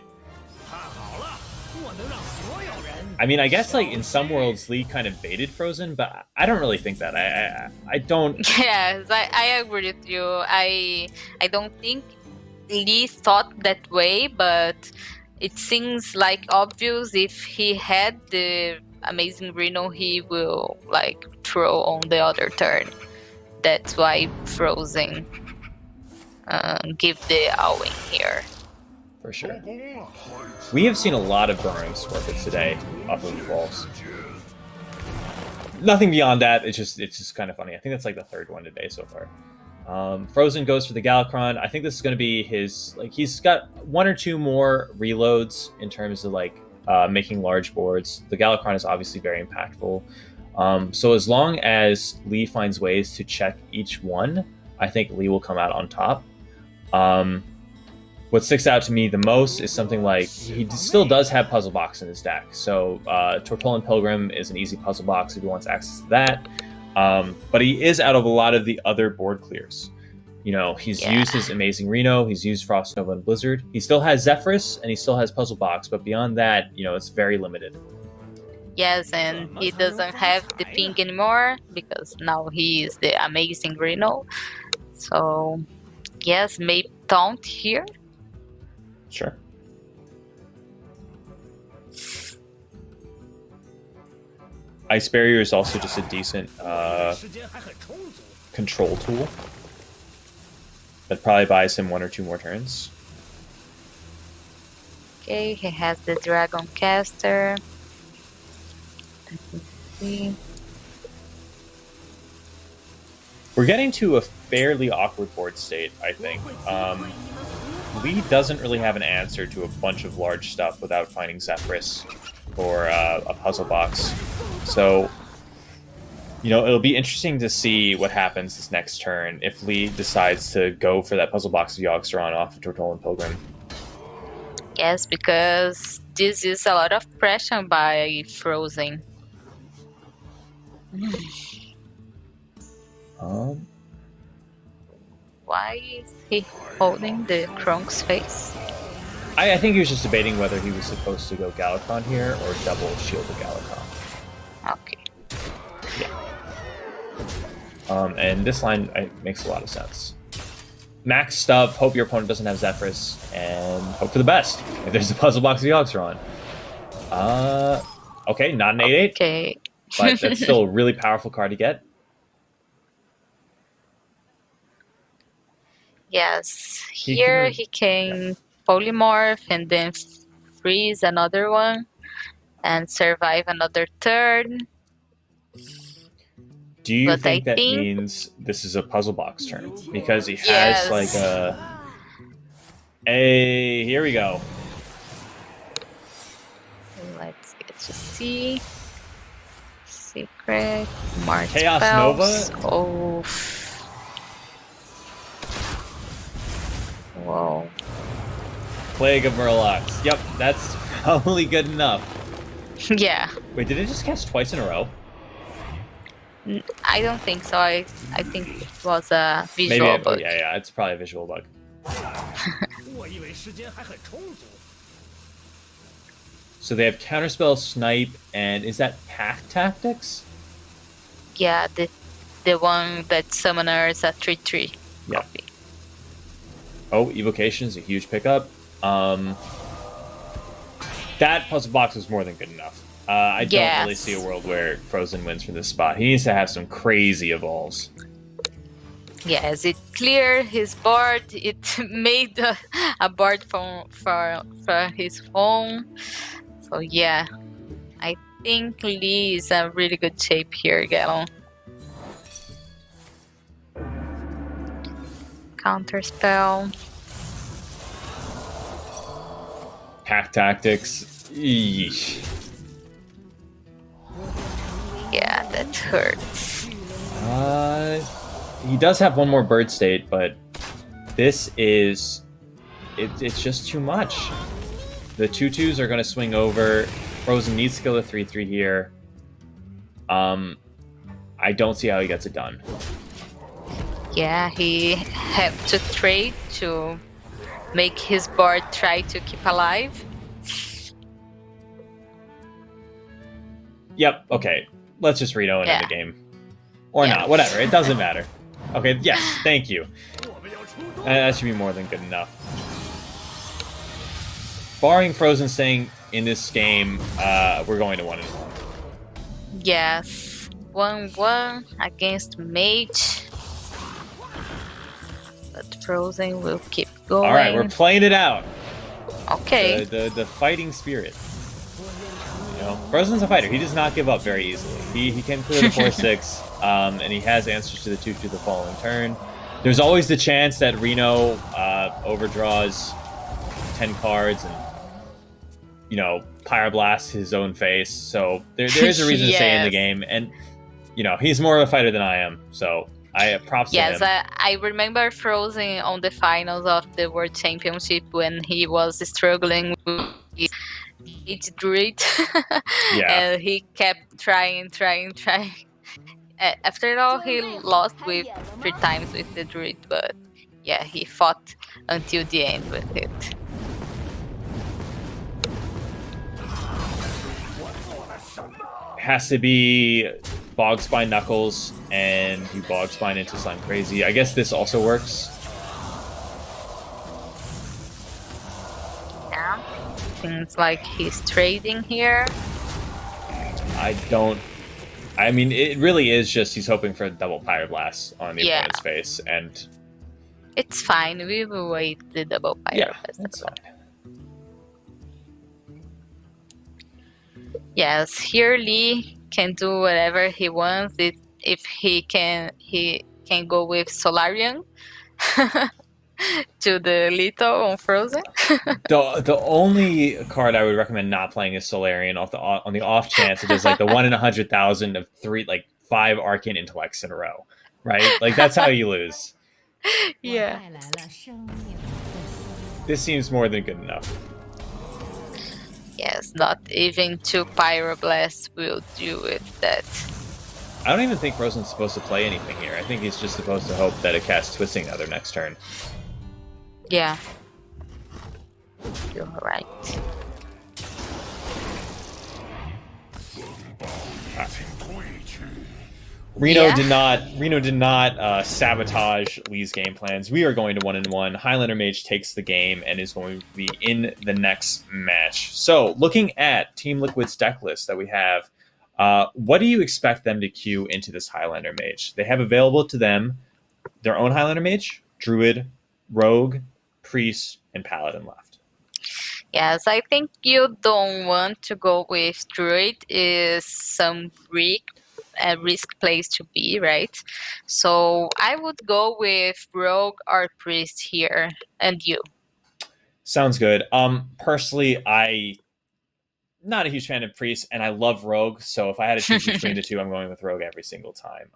Speaker 2: I mean, I guess, like, in some worlds, Lee kind of baited Frozen, but I don't really think that. I don't...
Speaker 1: Yes, I agree with you. I don't think Lee thought that way, but it seems like obvious if he had the Amazing Reno, he will, like, throw on the other turn. That's why Frozen give the all-in here.
Speaker 2: For sure. We have seen a lot of drawings forfeit today off of walls. Nothing beyond that. It's just kind of funny. I think that's like the third one today so far. Frozen goes for the Galakron. I think this is going to be his, like, he's got one or two more reloads in terms of, like, making large boards. The Galakron is obviously very impactful. So as long as Lee finds ways to check each one, I think Lee will come out on top. What sticks out to me the most is something like he still does have Puzzle Box in his deck. So Tortollan Pilgrim is an easy puzzle box if he wants access to that. But he is out of a lot of the other board clears. You know, he's used his Amazing Reno, he's used Frost Nova and Blizzard. He still has Zephyrus and he still has Puzzle Box, but beyond that, you know, it's very limited.
Speaker 1: Yes, and he doesn't have the pink anymore because now he is the Amazing Reno. So, yes, maybe Taunt here.
Speaker 2: Sure. Ice Barrier is also just a decent control tool that probably buys him one or two more turns.
Speaker 1: Okay, he has the Dragon Caster. Let me see.
Speaker 2: We're getting to a fairly awkward board state, I think. Lee doesn't really have an answer to a bunch of large stuff without finding Zephyrus or a puzzle box. So It'll be interesting to see what happens this next turn if Lee decides to go for that puzzle box of Yogg-Saron off of Tortolan Pilgrim.
Speaker 1: Yes, because this is a lot of pressure by Frozen. Why is he holding the Kronk's face?
Speaker 2: I think he was just debating whether he was supposed to go Galakron here or double shield the Galakron.
Speaker 1: Okay.
Speaker 2: Yeah. And this line makes a lot of sense. Max stuff, hope your opponent doesn't have Zephyrus, and hope for the best. If there's a puzzle box of Yogg-Saron. Okay, not an 8/8.
Speaker 1: Okay.
Speaker 2: But that's still a really powerful card to get.
Speaker 1: Yes. Here he can polymorph and then freeze another one and survive another turn.
Speaker 2: Do you think that means this is a puzzle box turn? Because he has like a... Hey, here we go.
Speaker 1: Let's get to see. Secret. March
Speaker 2: Chaos
Speaker 1: spells.
Speaker 2: Nova?
Speaker 1: Oh. Whoa.
Speaker 2: Plague of Murlocs. Yep, that's probably good enough.
Speaker 1: Yeah.
Speaker 2: Wait, did it just cast twice in a row?
Speaker 1: I don't think so. I think it was a visual bug.
Speaker 2: Yeah, it's probably a visual bug. So they have Counterspell, Snipe, and is that Pack Tactics?
Speaker 1: Yeah, the one that summoners a 3/3.
Speaker 2: Yeah. Oh, Evocation is a huge pickup. That puzzle box was more than good enough. I don't really see a world where Frozen wins from this spot. He needs to have some crazy evolves.
Speaker 1: Yes, it cleared his board. It made a board for his home. So yeah, I think Lee is a really good shape here, Gallon. Counterspell.
Speaker 2: Pack Tactics. Eesh.
Speaker 1: Yeah, that hurts.
Speaker 2: He does have one more bird state, but this is... It's just too much. The 2/2s are going to swing over. Frozen needs to kill the 3/3 here. I don't see how he gets it done.
Speaker 1: Yeah, he have to trade to make his board try to keep alive.
Speaker 2: Yep, okay. Let's just Reno and end the game. Or not, whatever. It doesn't matter. Okay, yes, thank you. That should be more than good enough. Barring Frozen staying in this game, we're going to 1-1.
Speaker 1: Yes. 1-1 against Mage. But Frozen will keep going.
Speaker 2: Alright, we're playing it out.
Speaker 1: Okay.
Speaker 2: The fighting spirit. Frozen's a fighter. He does not give up very easily. He can clear the 4/6, and he has answers to the 2/2 the following turn. There's always the chance that Reno overdraws 10 cards and, Pyroblast his own face. So there is a reason to stay in the game. And, he's more of a fighter than I am. So I props to him.
Speaker 1: Yes, I remember Frozen on the finals of the World Championship when he was struggling with his druid. And he kept trying. After all, he lost with 3 times with the druid, but yeah, he fought until the end with it.
Speaker 2: Has to be Bogspine Knuckles, and you Bogspine into Slime Crazy. I guess this also works.
Speaker 1: Yeah, seems like he's trading here.
Speaker 2: I mean, it really is just he's hoping for a double Pyroblast on the opponent's face, and...
Speaker 1: It's fine, we will wait the double Pyroblast.
Speaker 2: Yeah, that's fine.
Speaker 1: Yes, here Lee can do whatever he wants. If he can go with Solarian to the Lethal on Frozen.
Speaker 2: The only card I would recommend not playing is Solarian on the off chance it is like the 1 in 100,000 of 5 arcane intellects in a row, right? Like that's how you lose.
Speaker 3: 我
Speaker 1: Yeah.
Speaker 3: 带来了生命的希望。
Speaker 2: This seems more than good enough.
Speaker 1: Yes, not even 2 Pyroblasts will do with that.
Speaker 2: I don't even think Frozen's supposed to play anything here. I think he's just supposed to hope that it casts Twisting Nether next turn.
Speaker 1: Yeah. You're right.
Speaker 2: Reno
Speaker 1: Yeah.
Speaker 2: did not sabotage Lee's game plans. We are going to 1-1. Highlander Mage takes the game and is going to be in the next match. So, looking at Team Liquid's deck list that we have, what do you expect them to queue into this Highlander Mage? They have available to them their own Highlander Mage, Druid, Rogue, Priest, and Paladin left.
Speaker 1: Yes, I think you don't want to go with Druid is some risk place to be, right? So I would go with Rogue or Priest here. And you?
Speaker 2: Sounds good. Personally, I not a huge fan of Priest, and I love Rogue. So if I had to choose between the two, I'm going with Rogue every single time.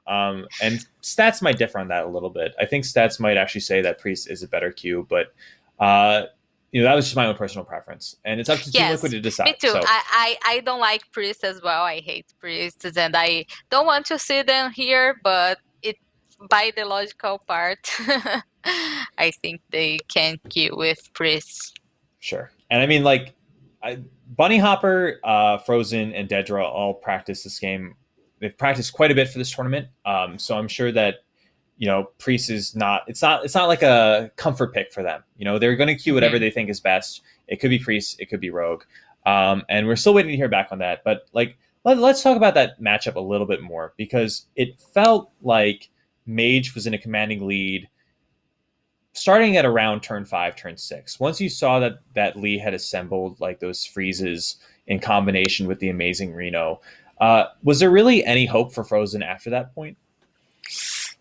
Speaker 2: And stats might differ on that a little bit. I think stats might actually say that Priest is a better queue, but that was just my own personal preference, and it's up to Team Liquid to decide.
Speaker 1: Me too.
Speaker 2: So,
Speaker 1: I don't like priests as well. I hate priests, and I don't want to see them here. But it, by the logical part, I think they can queue with priests.
Speaker 2: sure. And I mean, like, Bunny Hopper, Frozen, and DeadDraw all practice this game. They've practiced quite a bit for this tournament, so I'm sure that Priest is not. It's not like a comfort pick for them. They're going to queue whatever they think is best. It could be Priest, it could be Rogue, and we're still waiting to hear back on that. But like, let's talk about that matchup a little bit more, because it felt like Mage was in a commanding lead starting at around turn 5, turn 6. Once you saw that Lee had assembled like those freezes in combination with the amazing Reno, was there really any hope for Frozen after that point?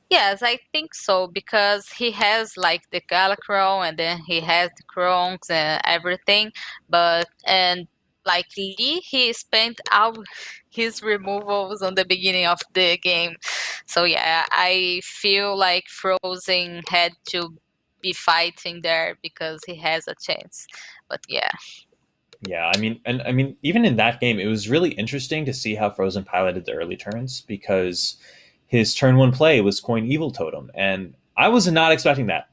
Speaker 1: Yes, I think so, because he has like the Galacron and then he has the Kronks and everything, and like Lee, he spent all his removals on the beginning of the game. So yeah, I feel like Frozen had to be fighting there because he has a chance. But yeah.
Speaker 2: Yeah, I mean, even in that game, it was really interesting to see how Frozen piloted the early turns, because his turn 1 play was Coin Evil Totem, and I was not expecting that,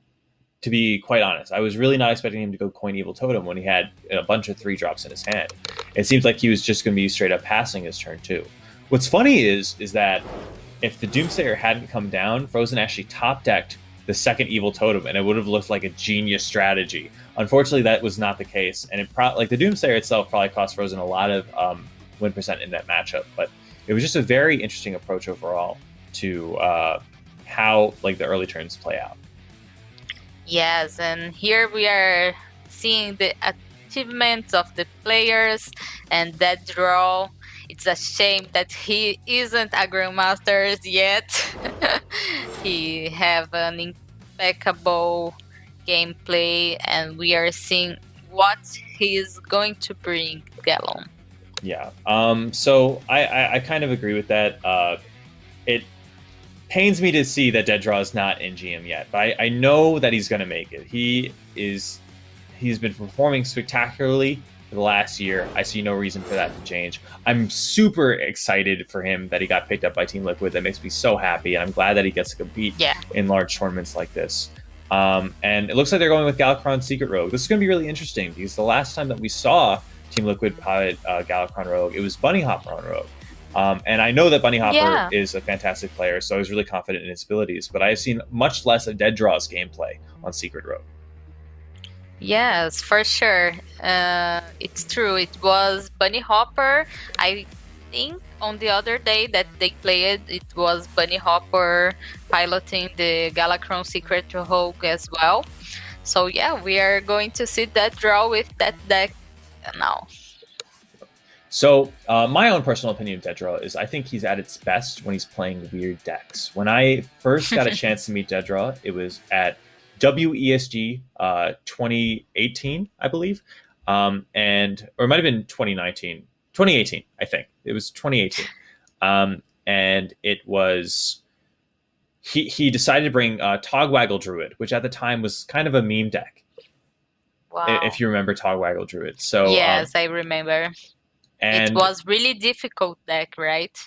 Speaker 2: to be quite honest. I was really not expecting him to go Coin Evil Totem when he had a bunch of 3-drops in his hand. It seems like he was just going to be straight up passing his turn 2. What's funny is that if the Doomsayer hadn't come down, Frozen actually top-decked the second Evil Totem, and it would have looked like a genius strategy. Unfortunately, that was not the case, and the Doomsayer itself probably cost Frozen a lot of win percent in that matchup, but it was just a very interesting approach overall to how like the early turns play out.
Speaker 1: Yes, and here we are seeing the achievements of the players and DeadDraw. It's a shame that he isn't a Grandmaster yet. He have an impeccable gameplay, and we are seeing what he's going to bring Gallon.
Speaker 2: Yeah. So I kind of agree with that. It pains me to see that DeadDraw is not in GM yet, but I know that he's going to make it. He's been performing spectacularly for the last year. I see no reason for that to change. I'm super excited for him that he got picked up by Team Liquid. That makes me so happy, and I'm glad that he gets to compete in large tournaments like this. And it looks like they're going with Galacron Secret Rogue. This is going to be really interesting, because the last time that we saw Team Liquid pilot Galacron Rogue, it was Bunny Hopper on Rogue. And I know that Bunny Hopper is a fantastic player, so I was really confident in his abilities, but I have seen much less of DeadDraw's gameplay on Secret Rogue.
Speaker 1: Yes, for sure. It's true. It was Bunny Hopper. I think on the other day that they played, it was Bunny Hopper piloting the Galacron Secret Rogue as well. So yeah, we are going to see DeadDraw with that deck now.
Speaker 2: So my own personal opinion of DeadDraw is I think he's at its best when he's playing weird decks. When I first got a chance to meet DeadDraw, it was at WESG 2018, I believe, or it might have been 2018, I think. It was 2018. and it was he decided to bring Togwaggle Druid, which at the time was kind of a meme deck.
Speaker 1: Wow.
Speaker 2: If you remember Togwaggle Druid. So
Speaker 1: yes, I remember.
Speaker 2: and
Speaker 1: It was really difficult deck, right?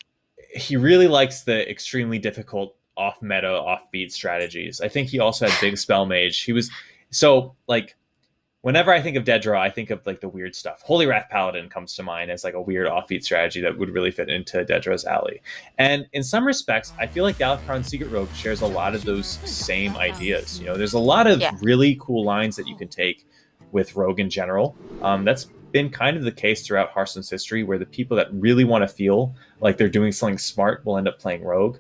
Speaker 2: he really likes the extremely difficult off meta, offbeat strategies. I think he also had big spell mage. He was so like whenever I think of DeadDraw, I think of like the weird stuff. Holy Wrath Paladin comes to mind as like a weird offbeat strategy that would really fit into DeadDraw's alley. And in some respects, I feel like Galakrond Secret Rogue shares a lot of those same ideas. You know, there's a lot of really cool lines that you can take with Rogue in general. That's been kind of the case throughout Hearthstone's history, where the people that really want to feel like they're doing something smart will end up playing Rogue.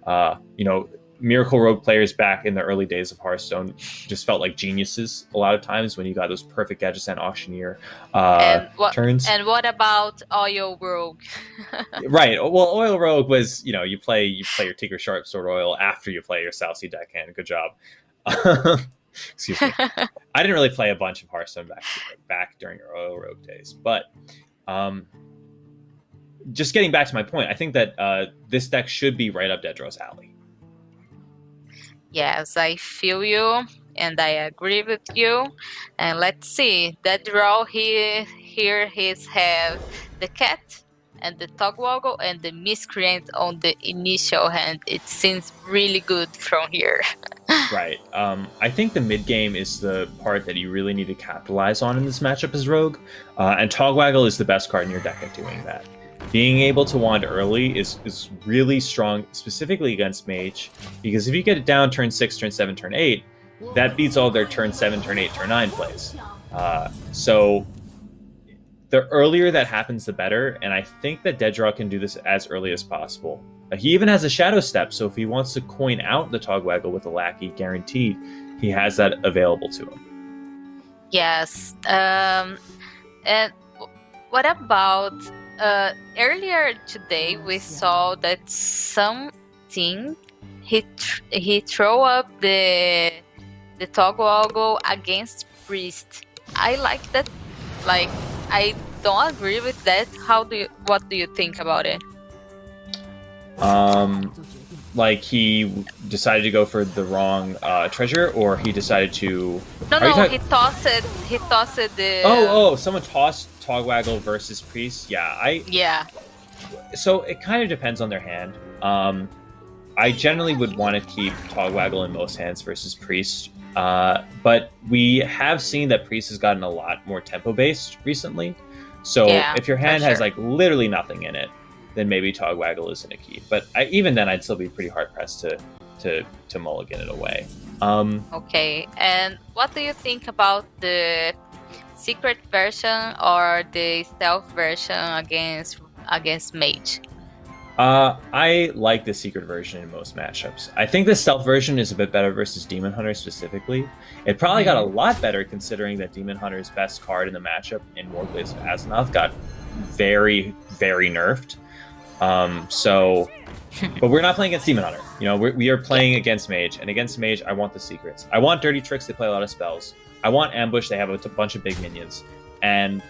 Speaker 2: You know, Miracle Rogue players back in the early days of Hearthstone just felt like geniuses a lot of times when you got those perfect Gadgetzan Auctioneer turns.
Speaker 1: And what about Oil Rogue?
Speaker 2: Right. Well, Oil Rogue was, you know, you play your Tinker Sharp Sword Oil after you play your Southsea deckhand. Good job. Excuse me. I didn't really play a bunch of Hearthstone back during your Oil Rogue days, but just getting back to my point, I think that this deck should be right up DeadDraw's alley.
Speaker 1: Yes, I feel you, and I agree with you. And let's see, DeadDraw here he's have the cat and the Togwaggle and the Miscreant on the initial hand. It seems really good from here.
Speaker 2: Right. I think the mid game is the part that you really need to capitalize on in this matchup as Rogue, and Togwaggle is the best card in your deck at doing that. Being able to wand early is really strong, specifically against Mage, because if you get it down turn 6, turn 7, turn 8, that beats all their turn 7, turn 8, turn 9 plays. So the earlier that happens, the better, and I think that DeadDraw can do this as early as possible. He even has a Shadow Step, so if he wants to coin out the Togwaggle with a Lackey, guaranteed, he has that available to him.
Speaker 1: Yes. And what about... earlier today we saw that something he throw up the Togwaggle against Priest. I like that. Like, I don't agree with that. What do you think about it?
Speaker 2: Like he decided to go for the wrong treasure, or he decided to...
Speaker 1: No, he tossed the...
Speaker 2: Oh, someone tossed Togwaggle versus Priest. Yeah. So it kind of depends on their hand. I generally would want to keep Togwaggle in most hands versus Priest. But we have seen that Priest has gotten a lot more tempo-based recently. So if your hand has like literally nothing in it, then maybe Togwaggle isn't a key. But even then, I'd still be pretty hard-pressed to mulligan it away.
Speaker 1: Okay, and what do you think about the secret version or the stealth version against Mage?
Speaker 2: I like the secret version in most matchups. I think the stealth version is a bit better versus Demon Hunter specifically. It probably got a lot better considering that Demon Hunter's best card in the matchup in Warblades of Azzinoth got very, very nerfed. But we're not playing against Demon Hunter. You know, we are playing against Mage, and against Mage, I want the secrets. I want Dirty Tricks. They play a lot of spells. I want Ambush. They have a bunch of big minions, and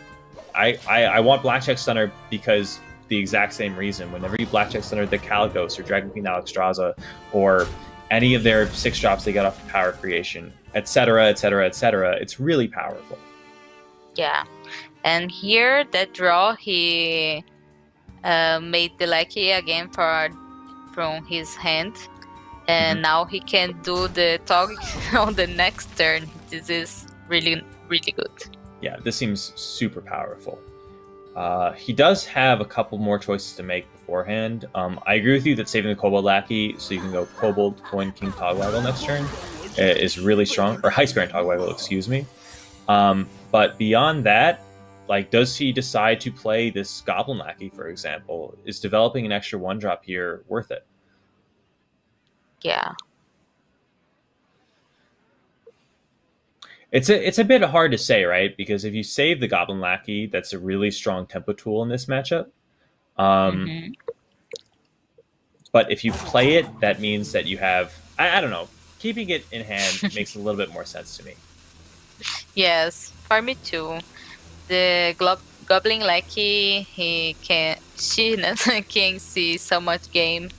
Speaker 2: I want Blackjack Stunner because the exact same reason. Whenever you Blackjack Stunner the Caligos or Dragon Queen Alexstrasza or any of their 6 drops they get off of power creation, etc., etc., etc., it's really powerful.
Speaker 1: Yeah, and here DeadDraw he made the Lucky again from his hand, and now he can do the Tog on the next turn. This is really, really good.
Speaker 2: Yeah, this seems super powerful. He does have a couple more choices to make beforehand. I agree with you that saving the Kobold Lackey so you can go Kobold, Coin, King Togwaggle next turn is really strong. Or Heist Baron Togwaggle, excuse me. But beyond that, like, does he decide to play this Goblin Lackey, for example? Is developing an extra 1-drop here worth it?
Speaker 1: Yeah.
Speaker 2: It's a bit hard to say, right? Because if you save the Goblin Lackey, that's a really strong tempo tool in this matchup. But if you play it, that means that you have... I don't know. Keeping it in hand makes a little bit more sense to me.
Speaker 1: Yes, for me too. The Goblin Lackey, he can see so much game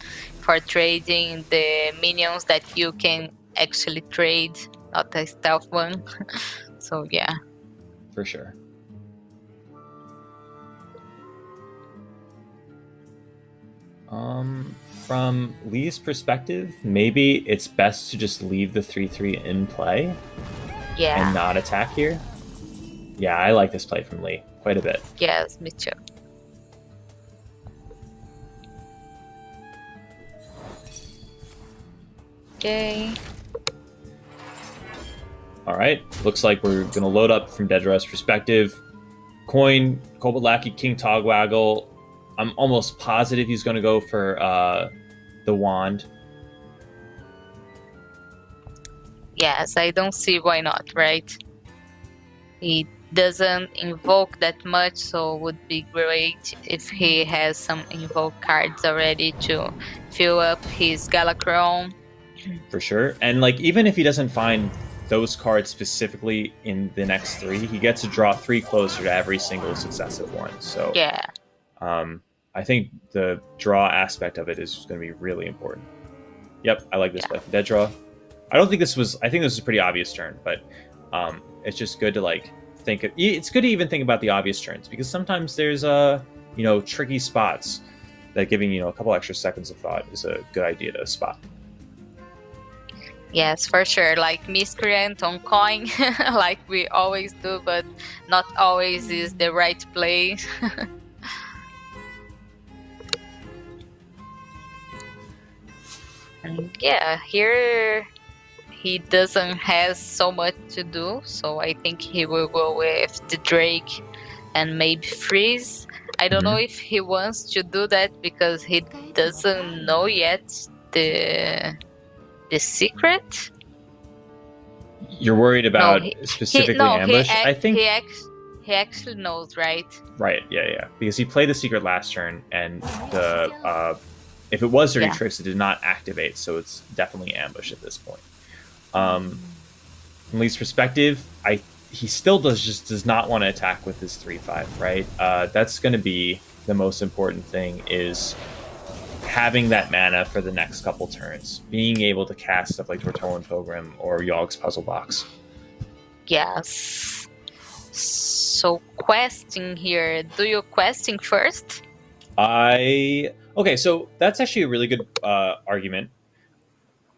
Speaker 1: for trading the minions that you can actually trade, not a stealth one. So yeah.
Speaker 2: For sure. From Lee's perspective, maybe it's best to just leave the 3/3 in play
Speaker 1: Yeah.
Speaker 2: and not attack here. Yeah, I like this play from Lee quite a bit.
Speaker 1: Yes, me too. Okay.
Speaker 2: All right, looks like we're going to load up from DeadDraw's perspective. Coin, Cobalt Lackey, King Togwaggle. I'm almost positive he's going to go for the wand.
Speaker 1: Yes, I don't see why not, right? He doesn't invoke that much, so it would be great if he has some invoke cards already to fill up his Galacron.
Speaker 2: For sure. And like even if he doesn't find those cards specifically in the next 3, he gets to draw 3 closer to every single successive one. So
Speaker 1: yeah,
Speaker 2: I think the draw aspect of it is going to be really important. Yep, I like this play from DeadDraw. I think this was a pretty obvious turn, but it's just good to like think. It's good to even think about the obvious turns because sometimes there's tricky spots that giving a couple extra seconds of thought is a good idea to spot.
Speaker 1: yes, for sure. Like miscreant on coin, like we always do, but not always is the right play. And yeah, here he doesn't have so much to do, so I think he will go with the Drake and maybe freeze. I don't know if he wants to do that because he doesn't know yet the secret.
Speaker 2: You're worried about specifically ambush? I think
Speaker 1: he actually knows, right?
Speaker 2: Right, yeah. Because he played the secret last turn, and the if it was Dirty Tricks, it did not activate, so it's definitely ambush at this point. From Lee's perspective, he still does not want to attack with his 3/5, right? That's going to be the most important thing, is having that mana for the next couple turns, being able to cast stuff like Tortolan Pilgrim or Yogg's Puzzle Box.
Speaker 1: Yes. So questing here, do you questing first?
Speaker 2: Okay, so that's actually a really good argument.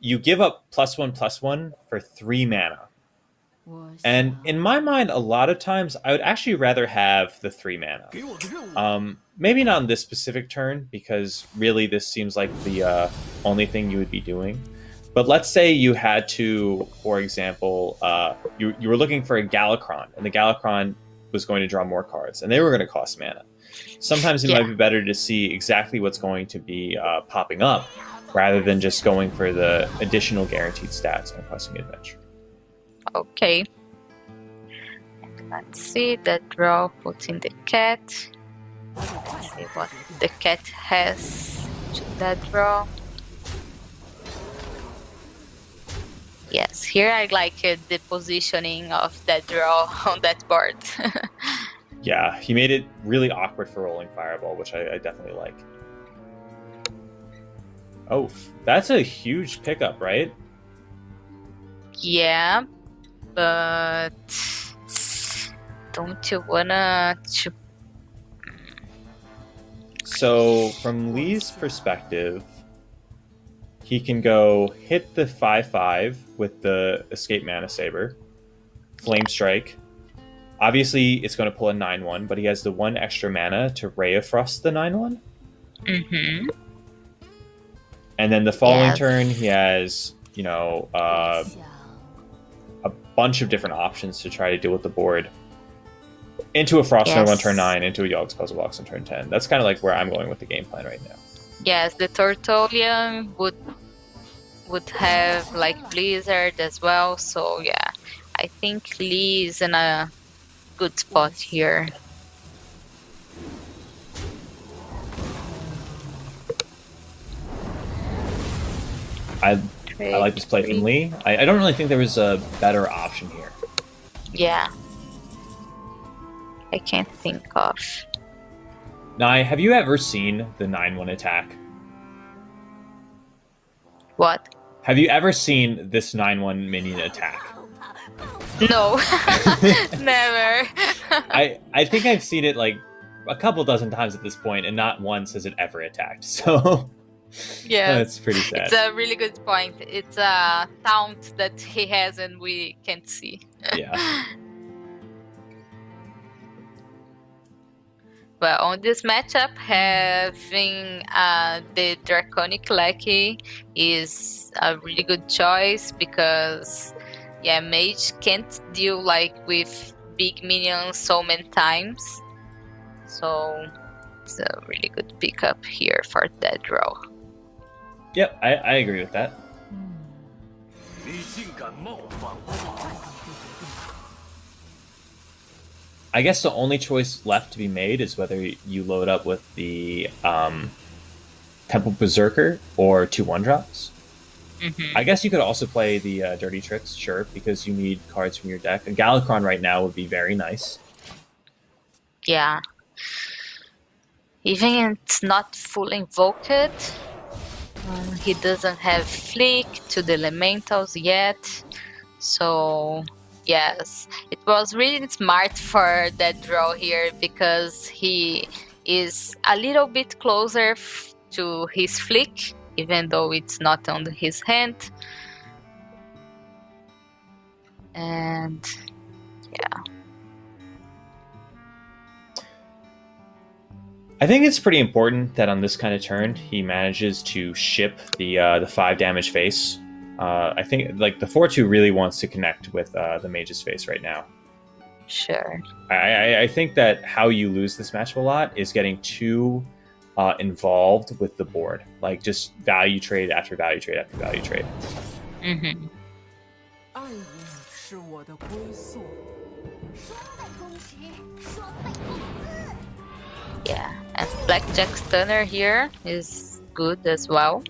Speaker 2: You give up +1/+1 for 3 mana. And in my mind, a lot of times, I would actually rather have the 3 mana. Maybe not on this specific turn, because really this seems like the only thing you would be doing. But let's say you had to, for example, you were looking for a Galacron, and the Galacron was going to draw more cards, and they were going to cost mana. Sometimes it might be better to see exactly what's going to be popping up, rather than just going for the additional guaranteed stats on Questing Adventure.
Speaker 1: Okay. Let's see, that draw puts in the cat. Let's see what the cat has to that draw. Yes, here I like the positioning of that draw on that board.
Speaker 2: Yeah, he made it really awkward for rolling Fireball, which I definitely like. Oh, that's a huge pickup, right?
Speaker 1: Yeah, but don't you wanna to...
Speaker 2: So from Lee's perspective, he can go hit the 5/5 with the Escape Mana Saber, Flame Strike. Obviously, it's going to pull a 9/1, but he has the 1 extra mana to Ray of Frost the 9/1.
Speaker 1: Mm-hmm.
Speaker 2: And then the following turn, he has, a bunch of different options to try to deal with the board. Into a Frost Node on turn 9, into a Yogg's Puzzle Box on turn 10. That's kind of like where I'm going with the game plan right now.
Speaker 1: Yes, the Tortolian would have like Blizzard as well, so yeah, I think Lee is in a good spot here.
Speaker 2: I like this play from Lee. I don't really think there was a better option here.
Speaker 1: Yeah. I can't think of.
Speaker 2: Nai, have you ever seen the 9-1 attack?
Speaker 1: What?
Speaker 2: Have you ever seen this 9-1 minion attack?
Speaker 1: No, never.
Speaker 2: I think I've seen it like a couple dozen times at this point, and not once has it ever attacked. So
Speaker 1: Yeah,
Speaker 2: that's pretty sad.
Speaker 1: it's a really good point. It's a taunt that he has and we can't see.
Speaker 2: Yeah.
Speaker 1: Well, on this matchup, having the Draconic Lackey is a really good choice because, yeah, Mage can't deal like with big minions so many times. So it's a really good pickup here for DeadDraw.
Speaker 2: Yep, I agree with that. I guess the only choice left to be made is whether you load up with the Temple Berserker or 2 1-drops.
Speaker 1: Mm-hmm.
Speaker 2: I guess you could also play the Dirty Tricks, sure, because you need cards from your deck. A Galakron right now would be very nice.
Speaker 1: Yeah. Even it's not full invoked. He doesn't have Flick to the Elementals yet. So, yes, it was really smart for DeadDraw here because he is a little bit closer to his Flick, even though it's not on his hand. And, yeah.
Speaker 2: I think it's pretty important that on this kind of turn he manages to ship the 5 damage face. I think like the 4/2 really wants to connect with the Mage's face right now.
Speaker 1: Sure.
Speaker 2: I think that how you lose this matchup a lot is getting too involved with the board, like just value trade after value trade after value trade.
Speaker 1: Mm-hmm. Yeah, and Blackjack Stunner here is good as well.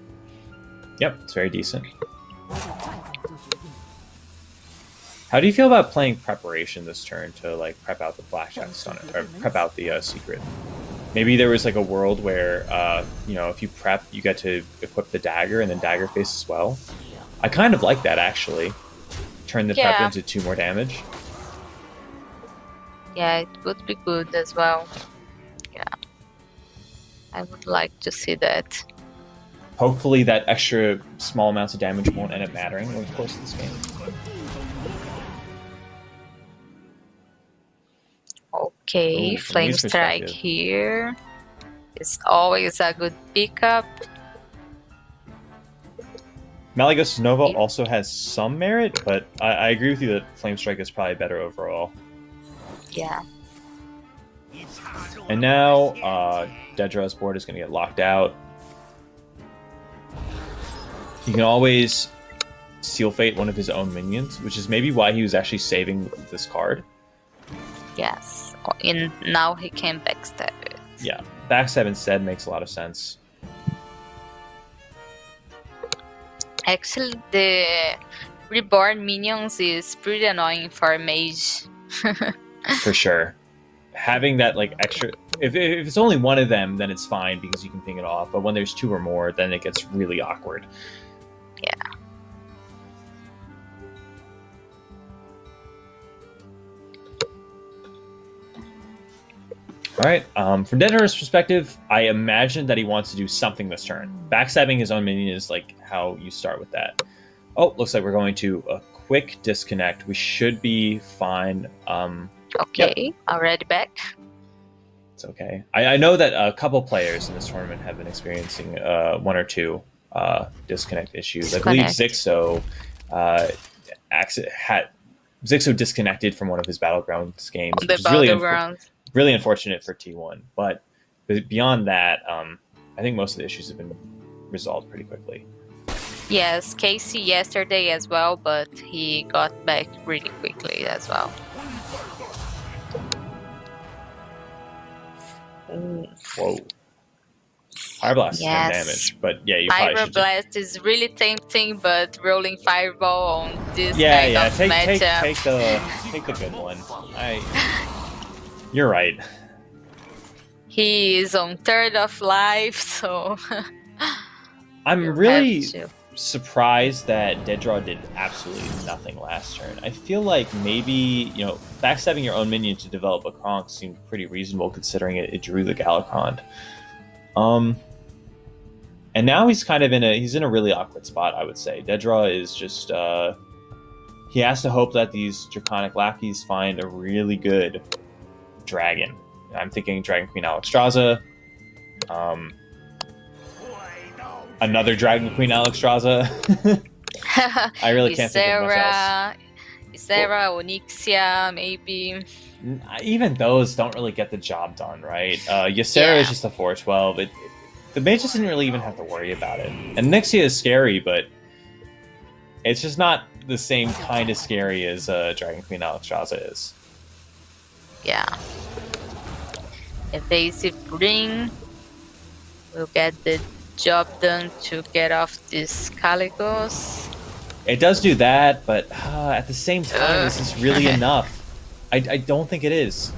Speaker 2: Yep, it's very decent. How do you feel about playing Preparation this turn to like prep out the Blackjack Stunner or prep out the Secret? Maybe there was like a world where if you prep, you get to equip the dagger and then dagger face as well. I kind of like that actually. Turn the prep into 2 more damage.
Speaker 1: Yeah, it would be good as well. Yeah, I would like to see that.
Speaker 2: Hopefully that extra small amounts of damage won't end up mattering over the course of this game.
Speaker 1: Okay,
Speaker 2: Ooh,
Speaker 1: Flame
Speaker 2: from his
Speaker 1: Strike
Speaker 2: perspective.
Speaker 1: here is always a good pickup.
Speaker 2: Malagos Nova also has some merit, but I agree with you that Flame Strike is probably better overall.
Speaker 1: Yeah.
Speaker 2: And now DeadDraw's board is going to get locked out. He can always Seal Fate one of his own minions, which is maybe why he was actually saving this card.
Speaker 1: Yes. And now he can backstab it.
Speaker 2: Yeah, backstab instead makes a lot of sense.
Speaker 1: Actually, the reborn minions is pretty annoying for Mage.
Speaker 2: For sure. Having that like extra, if it's only one of them, then it's fine because you can ping it off. But when there's 2 or more, then it gets really awkward.
Speaker 1: Yeah.
Speaker 2: All right. From DeadDraw's perspective, I imagine that he wants to do something this turn. Backstabbing his own minion is like how you start with that. Oh, looks like we're going to a quick disconnect. We should be fine.
Speaker 1: Okay,
Speaker 2: Yep.
Speaker 1: already back.
Speaker 2: It's okay. I know that a couple players in this tournament have been experiencing 1 or 2 disconnect issues. I believe Zixo Zixo disconnected from one of his Battlegrounds games,
Speaker 1: On the
Speaker 2: which is really
Speaker 1: Battlegrounds.
Speaker 2: really unfortunate for T1. But beyond that, I think most of the issues have been resolved pretty quickly.
Speaker 1: Yes, Casey yesterday as well, but he got back really quickly as well. Ooh.
Speaker 2: Whoa. Fire Blast is 10
Speaker 1: Yes.
Speaker 2: damage, but yeah, you probably
Speaker 1: Fire
Speaker 2: should
Speaker 1: Blast is really tempting, but rolling Fireball on this
Speaker 2: just...
Speaker 1: kind of
Speaker 2: take
Speaker 1: matchup.
Speaker 2: the good one. You're right.
Speaker 1: He is on third of life, so
Speaker 2: I'm
Speaker 1: you
Speaker 2: really
Speaker 1: have to.
Speaker 2: surprised that DeadDraw did absolutely nothing last turn. I feel like maybe, backstabbing your own minion to develop a Kronk seemed pretty reasonable considering it drew the Galakrond. And now he's kind of in a really awkward spot, I would say. DeadDraw is just he has to hope that these Draconic Lackeys find a really good dragon. I'm thinking Dragon Queen Alexstrasza, another Dragon Queen Alexstrasza. I really can't think of much else.
Speaker 1: Ysera, Onyxia, maybe.
Speaker 2: Even those don't really get the job done, right? Ysera is just a 4/12. The mage doesn't really even have to worry about it. And Nyxia is scary, but it's just not the same kind of scary as Dragon Queen Alexstrasza is.
Speaker 1: Yeah. Evasive Ring will get the job done to get off this Caligos.
Speaker 2: It does do that, but at the same time, this is really enough. I don't think it is.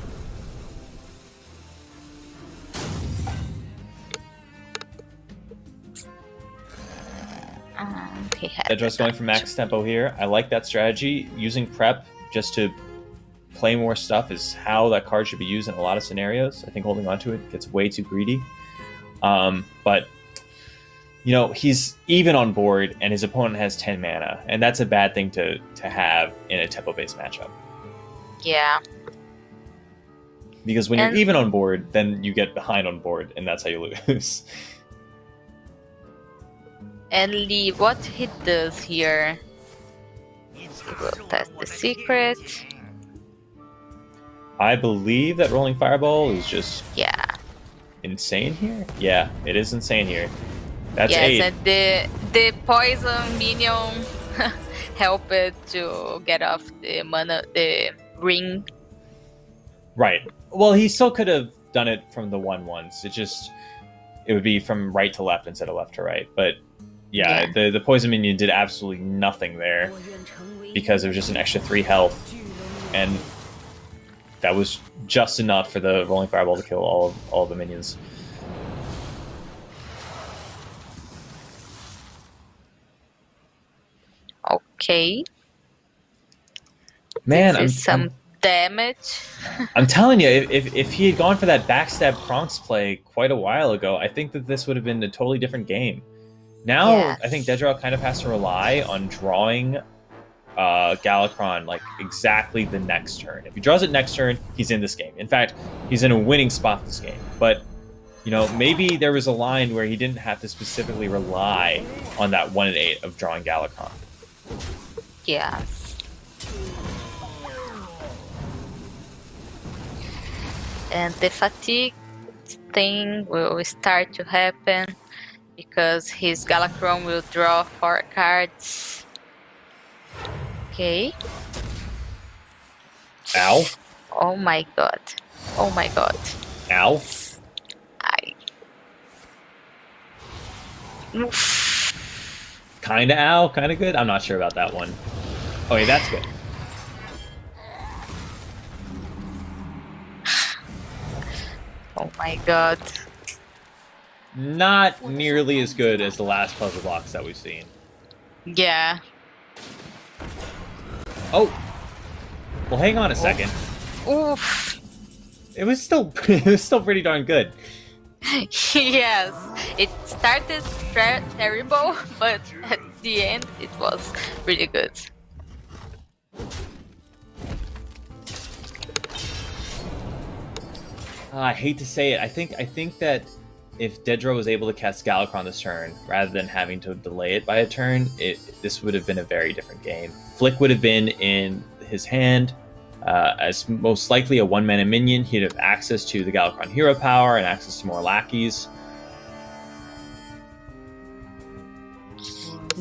Speaker 2: DeadDraw's going for max tempo here. I like that strategy. Using prep just to play more stuff is how that card should be used in a lot of scenarios. I think holding on to it gets way too greedy. But he's even on board and his opponent has 10 mana, and that's a bad thing to have in a tempo-based matchup.
Speaker 1: Yeah.
Speaker 2: Because when you're even on board, then you get behind on board, and that's how you lose.
Speaker 1: And Lee, what he does here? He will test the secret.
Speaker 2: I believe that Rolling Fireball is just insane here. Yeah, it is insane here. That's 8.
Speaker 1: And the poison minion helped to get off the ring.
Speaker 2: Right. Well, he still could have done it from the 1/1s. It would be from right to left instead of left to right. But the poison minion did absolutely nothing there because it was just an extra 3 health, and that was just enough for the Rolling Fireball to kill all of the minions.
Speaker 1: Okay.
Speaker 2: Man,
Speaker 1: this is some damage.
Speaker 2: I'm telling you, if he had gone for that backstab Kronks play quite a while ago, I think that this would have been a totally different game. Now, I think DeadDraw kind of has to rely on drawing Galakrond like exactly the next turn. If he draws it next turn, he's in this game. In fact, he's in a winning spot this game. But maybe there was a line where he didn't have to specifically rely on that 1 and 8 of drawing Galakrond.
Speaker 1: Yes. And the fatigue thing will start to happen because his Galakrond will draw 4 cards. Okay.
Speaker 2: Ow.
Speaker 1: Oh my god. Oh my god.
Speaker 2: Ow. Kinda ow, kinda good. I'm not sure about that one. Okay, that's good.
Speaker 1: Oh my god.
Speaker 2: Not nearly as good as the last puzzle blocks that we've seen.
Speaker 1: Yeah.
Speaker 2: Oh. Well, hang on a second.
Speaker 1: Oof.
Speaker 2: It was still pretty darn good.
Speaker 1: Yes. It started terrible, but at the end it was really good.
Speaker 2: I hate to say it. I think that if DeadDraw was able to cast Galakrond this turn, rather than having to delay it by a turn, this would have been a very different game. Flick would have been in his hand as most likely a 1-mana minion. He'd have access to the Galakrond hero power and access to more lackeys.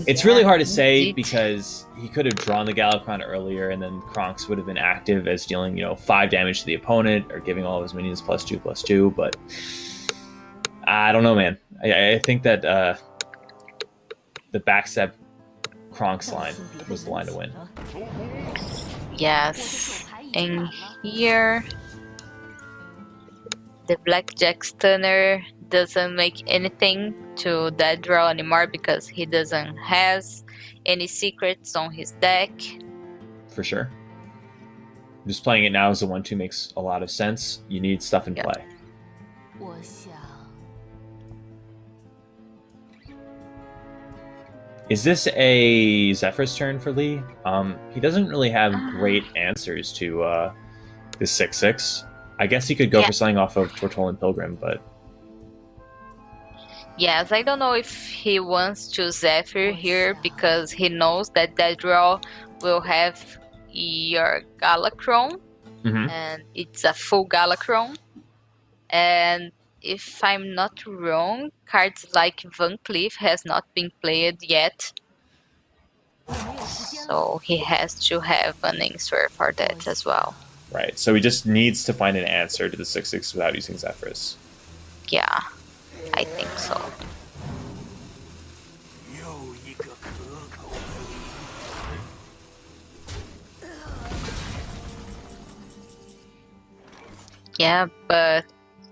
Speaker 2: It's really hard to say because he could have drawn the Galakrond earlier, and then Kronks would have been active as dealing, 5 damage to the opponent or giving all of his minions +2/+2. But I don't know, man. I think that the backstab Kronks line was the line to win.
Speaker 1: Yes. And here the Blackjack Stunner doesn't make anything to DeadDraw anymore because he doesn't has any secrets on his deck.
Speaker 2: For sure. Just playing it now as a 1/2 makes a lot of sense. You need stuff in
Speaker 1: Yeah.
Speaker 2: play.
Speaker 3: 我想
Speaker 2: Is this a Zephyr's turn for Lee? He doesn't really have great answers to this 6/6. I guess he could go
Speaker 1: Yeah.
Speaker 2: for something off of Tortolan Pilgrim, but
Speaker 1: Yes, I don't know if he wants to Zephyr here because he knows that DeadDraw will have your Galacron,
Speaker 2: Mhm.
Speaker 1: and it's a full Galacron. And if I'm not wrong, cards like Van Cleef has not been played yet,
Speaker 3: 我没有时间了。
Speaker 1: so he has to have an answer for that as well.
Speaker 2: right. So he just needs to find an answer to the 6/6 without using Zephyrus.
Speaker 1: Yeah, I think so.
Speaker 4: 又一个可口的礼物。
Speaker 1: Yeah, but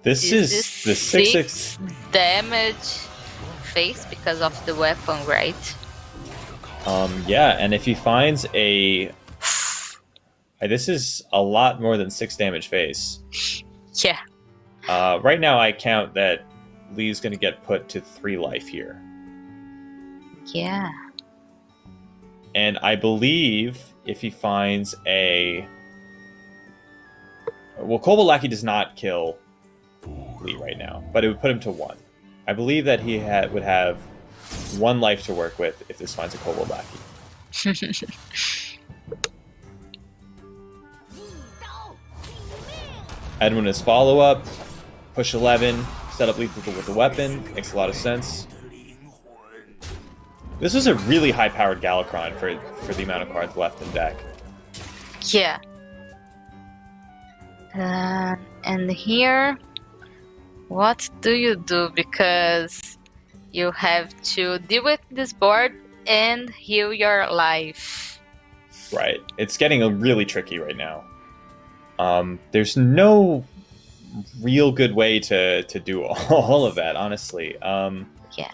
Speaker 2: This is the 6/6.
Speaker 1: damage face because of the weapon, right?
Speaker 2: Yeah, and if he finds a... This is a lot more than 6 damage face.
Speaker 1: Yeah.
Speaker 2: Right now I count that Lee's going to get put to 3 life here.
Speaker 1: Yeah.
Speaker 2: And I believe if he finds a... Well, Kovalaki does not kill Lee right now, but it would put him to 1. I believe that he would have 1 life to work with if this finds a Kovalaki.
Speaker 3: 一刀毙命。
Speaker 2: Edwin's follow-up, push 11, set up lethal with the weapon, makes a lot of sense.
Speaker 4: 的灵魂，
Speaker 2: This was a really high-powered Galacron for the amount of cards left in deck.
Speaker 1: Yeah. And here, what do you do? Because you have to deal with this board and heal your life.
Speaker 2: Right. It's getting really tricky right now. There's no real good way to do all of that, honestly.
Speaker 1: Yeah.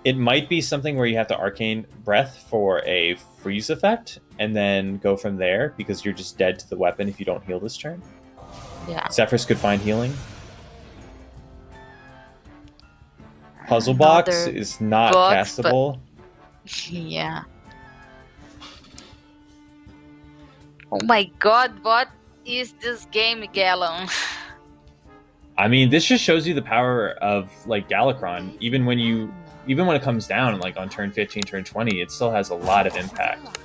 Speaker 2: It might be something where you have to Arcane Breath for a freeze effect, and then go from there, because you're just dead to the weapon if you don't heal this turn.
Speaker 1: Yeah.
Speaker 2: Zephyrus could find healing. Puzzle Box
Speaker 1: Another
Speaker 2: is not
Speaker 1: box,
Speaker 2: castable.
Speaker 1: Yeah. Oh my god, what is this game, Gallon?
Speaker 2: I mean, this just shows you the power of like Galacron. Even when it comes down, like on turn 15, turn 20, it still has a lot of impact.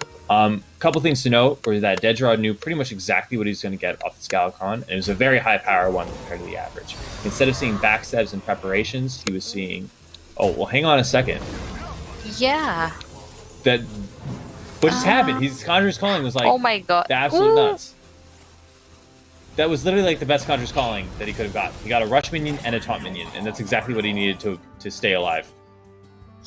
Speaker 2: Couple things to note were that DeadDraw knew pretty much exactly what he was going to get off this Galacron, and it was a very high power one compared to the average. Instead of seeing backstabs and preparations, he was seeing, oh, well, hang on a second.
Speaker 1: Yeah.
Speaker 2: What just happened? His Conjurer's Calling was like
Speaker 1: Oh my god.
Speaker 2: the absolute
Speaker 1: Ooh.
Speaker 2: nuts. That was literally like the best Conjurer's Calling that he could have got. He got a Rush minion and a Taunt minion, and that's exactly what he needed to stay alive.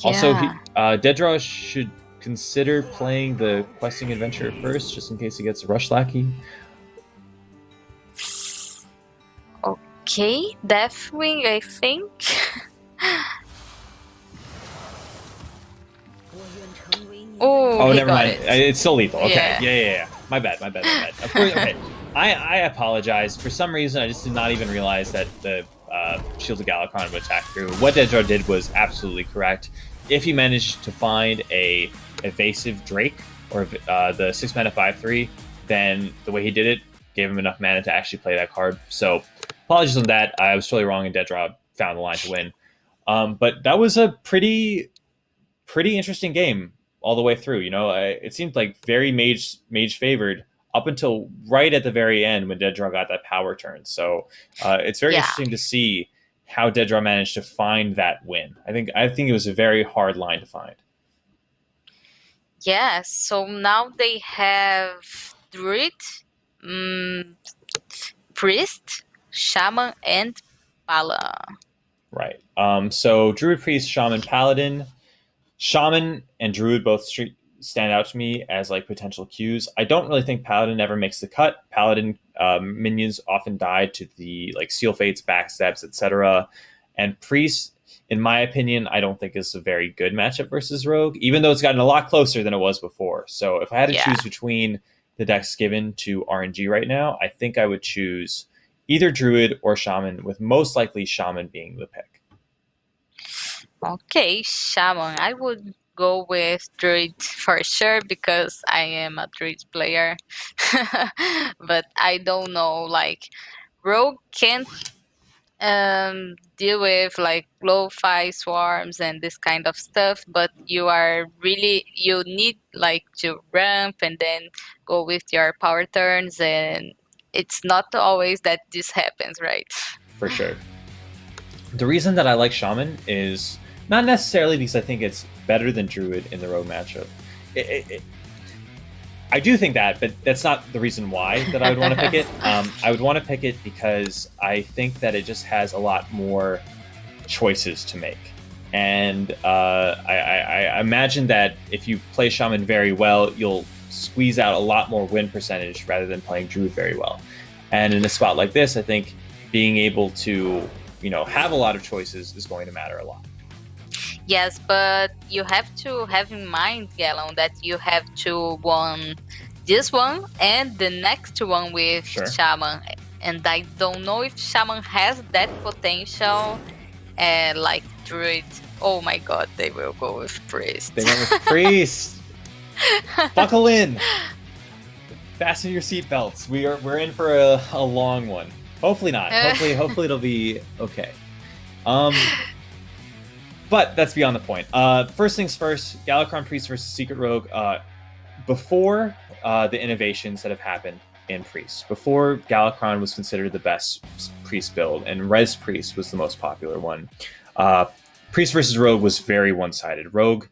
Speaker 2: Also,
Speaker 1: Yeah.
Speaker 2: DeadDraw should consider playing the Questing Adventure first, just in case he gets a Rush Lackey.
Speaker 1: Okay, Deathwing, I think.
Speaker 3: 我愿成为你
Speaker 1: Oh,
Speaker 2: Oh,
Speaker 1: he
Speaker 2: never
Speaker 1: got
Speaker 2: mind.
Speaker 1: it.
Speaker 2: It's still lethal. Okay.
Speaker 1: Yeah.
Speaker 2: Yeah. My bad. Of course. Okay. I apologize. For some reason, I just did not even realize that the Shield of Galacron would attack through. What DeadDraw did was absolutely correct. If he managed to find a evasive Drake or the 6-mana 5/3, then the way he did it gave him enough mana to actually play that card. So apologies on that. I was totally wrong, and DeadDraw found the line to win. But that was a pretty interesting game all the way through. You know, it seemed like very mage favored up until right at the very end when DeadDraw got that power turn. So it's very
Speaker 1: Yeah.
Speaker 2: interesting to see how DeadDraw managed to find that win. I think it was a very hard line to find.
Speaker 1: Yeah, so now they have Druid, Priest, Shaman, and Pala.
Speaker 2: Right. So Druid, Priest, Shaman, Paladin. Shaman and Druid both stand out to me as like potential queues. I don't really think Paladin ever makes the cut. Paladin minions often die to the like Seal Fates, Backstabs, etc. And Priest, in my opinion, I don't think is a very good matchup versus Rogue, even though it's gotten a lot closer than it was before. So if I had to choose between the decks given to RNG right now, I think I would choose either Druid or Shaman, with most likely Shaman being the pick.
Speaker 1: Okay, Shaman. I would go with Druid for sure because I am a Druid player. But I don't know, like, Rogue can't deal with like lo-fi swarms and this kind of stuff, but you need like to ramp and then go with your power turns, and it's not always that this happens, right?
Speaker 2: For sure. The reason that I like Shaman is not necessarily because I think it's better than Druid in the Rogue matchup. I do think that, but that's not the reason why that I would want to pick it. I would want to pick it because I think that it just has a lot more choices to make. And I imagine that if you play Shaman very well, you'll squeeze out a lot more win percentage rather than playing Druid very well. And in a spot like this, I think being able to, have a lot of choices is going to matter a lot.
Speaker 1: Yes, but you have to have in mind, Gallon, that you have to win this one and the next one with Shaman. And I don't know if Shaman has that potential like Druid. Oh my god, they will go with Priest.
Speaker 2: They went with Priest! Buckle in! Fasten your seatbelts. We're in for a long one. Hopefully not. Hopefully it'll be okay. But that's beyond the point. First things first, Galakrond Priest versus Secret Rogue. Before the innovations that have happened in Priest, before Galakrond was considered the best Priest build, and Res Priest was the most popular one, Priest versus Rogue was very one-sided. Rogue,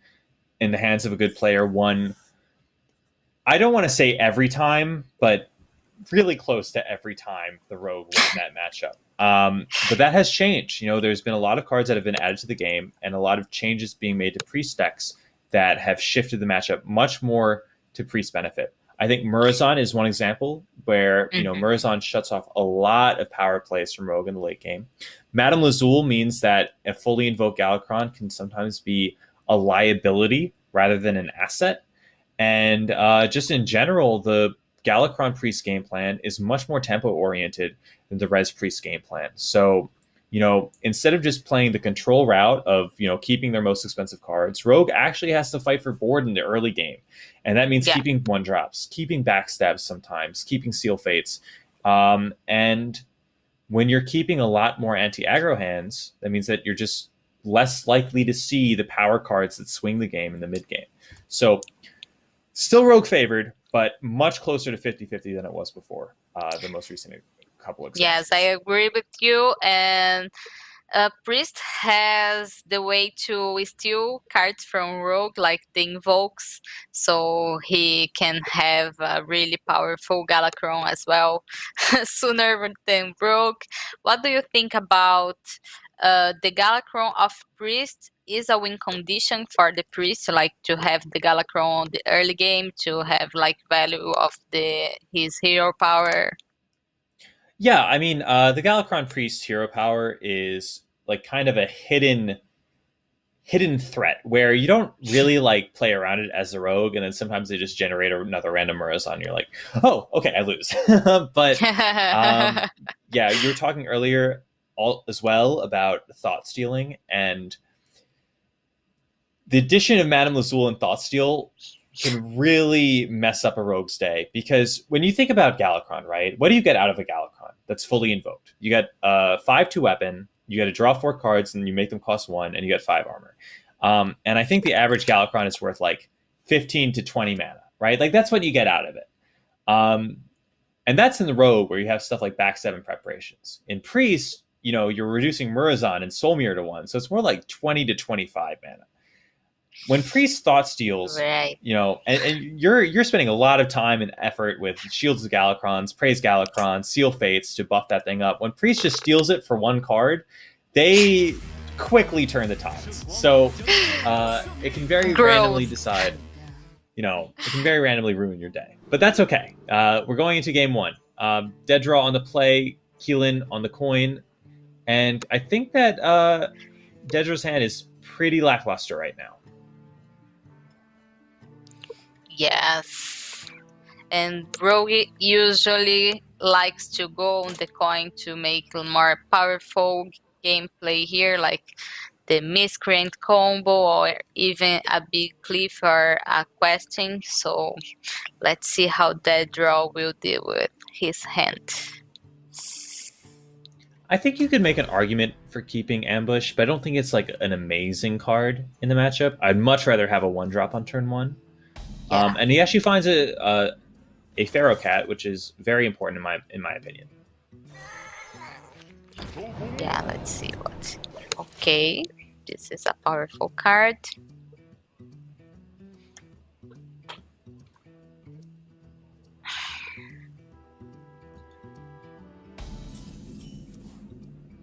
Speaker 2: in the hands of a good player, won, I don't want to say every time, but really close to every time the Rogue won that matchup. But that has changed. There's been a lot of cards that have been added to the game and a lot of changes being made to Priest decks that have shifted the matchup much more to Priest benefit. I think Murozond is one example where, Murozond shuts off a lot of power plays from Rogue in the late game. Madame Lazul means that a fully invoked Galakrond can sometimes be a liability rather than an asset. And just in general, the Galakrond Priest game plan is much more tempo oriented than the Res Priest game plan. So, instead of just playing the control route of, keeping their most expensive cards, Rogue actually has to fight for board in the early game. And that means keeping one drops, keeping backstabs sometimes, keeping Seal Fates. And when you're keeping a lot more anti-aggro hands, that means that you're just less likely to see the power cards that swing the game in the mid game. So still Rogue favored, but much closer to 50-50 than it was before the most recent couple of
Speaker 1: Yes, I agree with you. And Priest has the way to steal cards from Rogue, like the Invokes, so he can have a really powerful Galakrond as well sooner than Rogue. What do you think about the Galakrond of Priest? Is a win condition for the Priest, like to have the Galakrond the early game, to have like value of his hero power?
Speaker 2: Yeah, I mean, the Galakrond Priest hero power is like kind of a hidden threat where you don't really like play around it as a rogue, and then sometimes they just generate another random Murozond. You're like, oh, okay, I lose. But yeah, you were talking earlier as well about thought stealing, and the addition of Madame Lazul and Thoughtsteal can really mess up a rogue's day, because when you think about Galakrond, right, what do you get out of a Galakrond that's fully invoked? You get 5-2 weapon, you get to draw 4 cards, and you make them cost 1, and you get 5 armor. And I think the average Galakrond is worth like 15 to 20 mana, right? Like that's what you get out of it. And that's in the rogue where you have stuff like backstab and preparations. In Priest, you're reducing Murozond and Soulmere to 1, so it's more like 20 to 25 mana. When Priest thought steals,
Speaker 1: right,
Speaker 2: and you're spending a lot of time and effort with Shields of Galakronds, Praise Galakronds, Seal Fates to buff that thing up. When Priest just steals it for 1 card, they quickly turn the tides. So it can very randomly decide. it can very randomly ruin your day. But that's okay. We're going into game one. DeadDraw on the play, Keelan on the coin, and I think that DeadDraw's hand is pretty lackluster right now.
Speaker 1: Yes. And Rogue usually likes to go on the coin to make a more powerful gameplay here, like the miscreant combo or even a big cliff or a questing. So let's see how DeadDraw will deal with his hand.
Speaker 2: I think you could make an argument for keeping Ambush, but I don't think it's like an amazing card in the matchup. I'd much rather have a 1-drop on turn 1.
Speaker 1: Yeah.
Speaker 2: And he actually finds a Pharaoh Cat, which is very important in my opinion.
Speaker 1: Yeah, let's see what. Okay, this is a powerful card.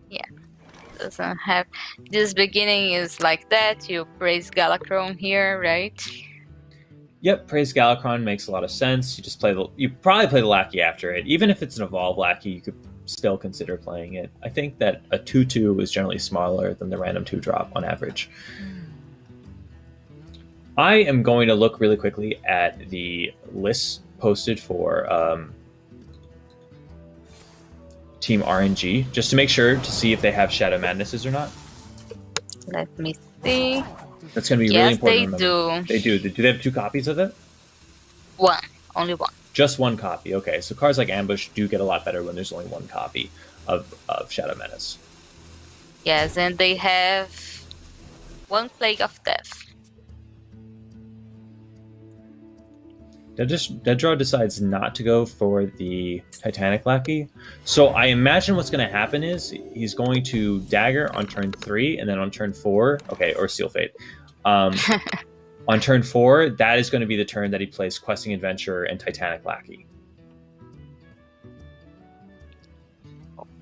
Speaker 1: Yeah, doesn't have. This beginning is like that. You praise Galachrome here, right?
Speaker 2: Yep, Praise Galacron makes a lot of sense. You probably play the Lackey after it. Even if it's an Evolve Lackey, you could still consider playing it. I think that a 2/2 is generally smaller than the random 2-drop on average. I am going to look really quickly at the lists posted for Team RNG, just to make sure to see if they have Shadow Madnesses or not.
Speaker 1: Let me see.
Speaker 2: That's going to be really
Speaker 1: Yes,
Speaker 2: important.
Speaker 1: they do.
Speaker 2: They do. Do they have 2 copies of it?
Speaker 1: One, only one.
Speaker 2: Just 1 copy. Okay, so cards like Ambush do get a lot better when there's only 1 copy of Shadow Menace.
Speaker 1: Yes, and they have 1 Plague of Death.
Speaker 2: DeadDraw decides not to go for the Titanic Lackey. So I imagine what's going to happen is he's going to Dagger on turn 3, and then on turn 4, or Seal Fate. On turn 4, that is going to be the turn that he plays Questing Adventurer and Titanic Lackey.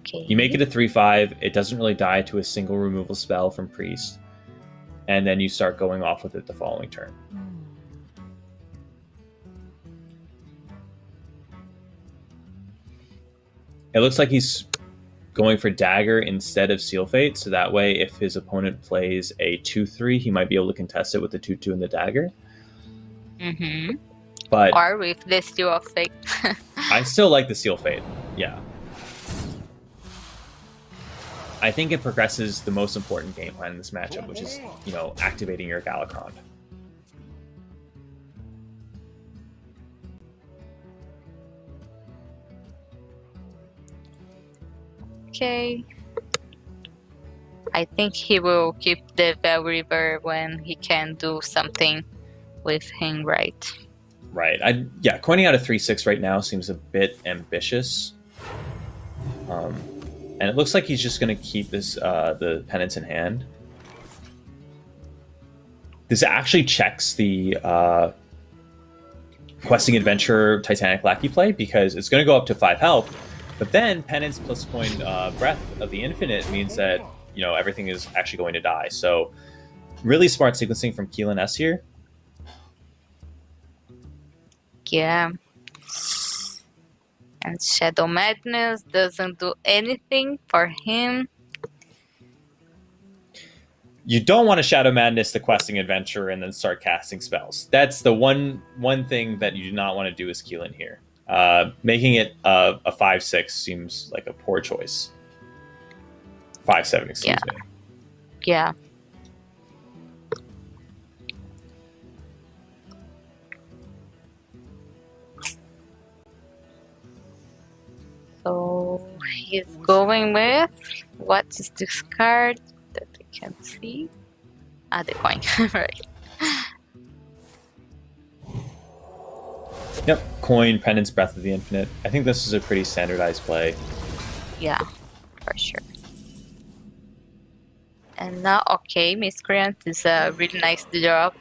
Speaker 1: Okay.
Speaker 2: You make it a 3/5. It doesn't really die to a single removal spell from Priest. And then you start going off with it the following turn. It looks like he's going for Dagger instead of Seal Fate, so that way if his opponent plays a 2/3, he might be able to contest it with the 2/2 and the Dagger.
Speaker 1: Mm-hmm.
Speaker 2: But
Speaker 1: Or with the Seal of Fate.
Speaker 2: I still like the Seal Fate, yeah. I think it progresses the most important game plan in this matchup, which is, activating your Galacron.
Speaker 1: Okay. I think he will keep the Veil River when he can do something with him, right?
Speaker 2: Right. Coining out a 3/6 right now seems a bit ambitious. And it looks like he's just going to keep this the Penance in hand. This actually checks the Questing Adventurer Titanic Lackey play, because it's going to go up to 5 health. But then Penance plus coin Breath of the Infinite means that, everything is actually going to die. So really smart sequencing from Keelan S here.
Speaker 1: Yeah. And Shadow Madness doesn't do anything for him.
Speaker 2: You don't want to Shadow Madness the Questing Adventurer and then start casting spells. That's the one thing that you do not want to do as Keelan here. Making it a 5/6 seems like a poor choice. 5/7, excuse me.
Speaker 1: Yeah. So he's going with, what is this card that I can't see? The coin, right.
Speaker 2: Yep, coin, Penance, Breath of the Infinite. I think this is a pretty standardized play.
Speaker 1: Yeah, for sure. And now, okay, Miscreant is a really nice drop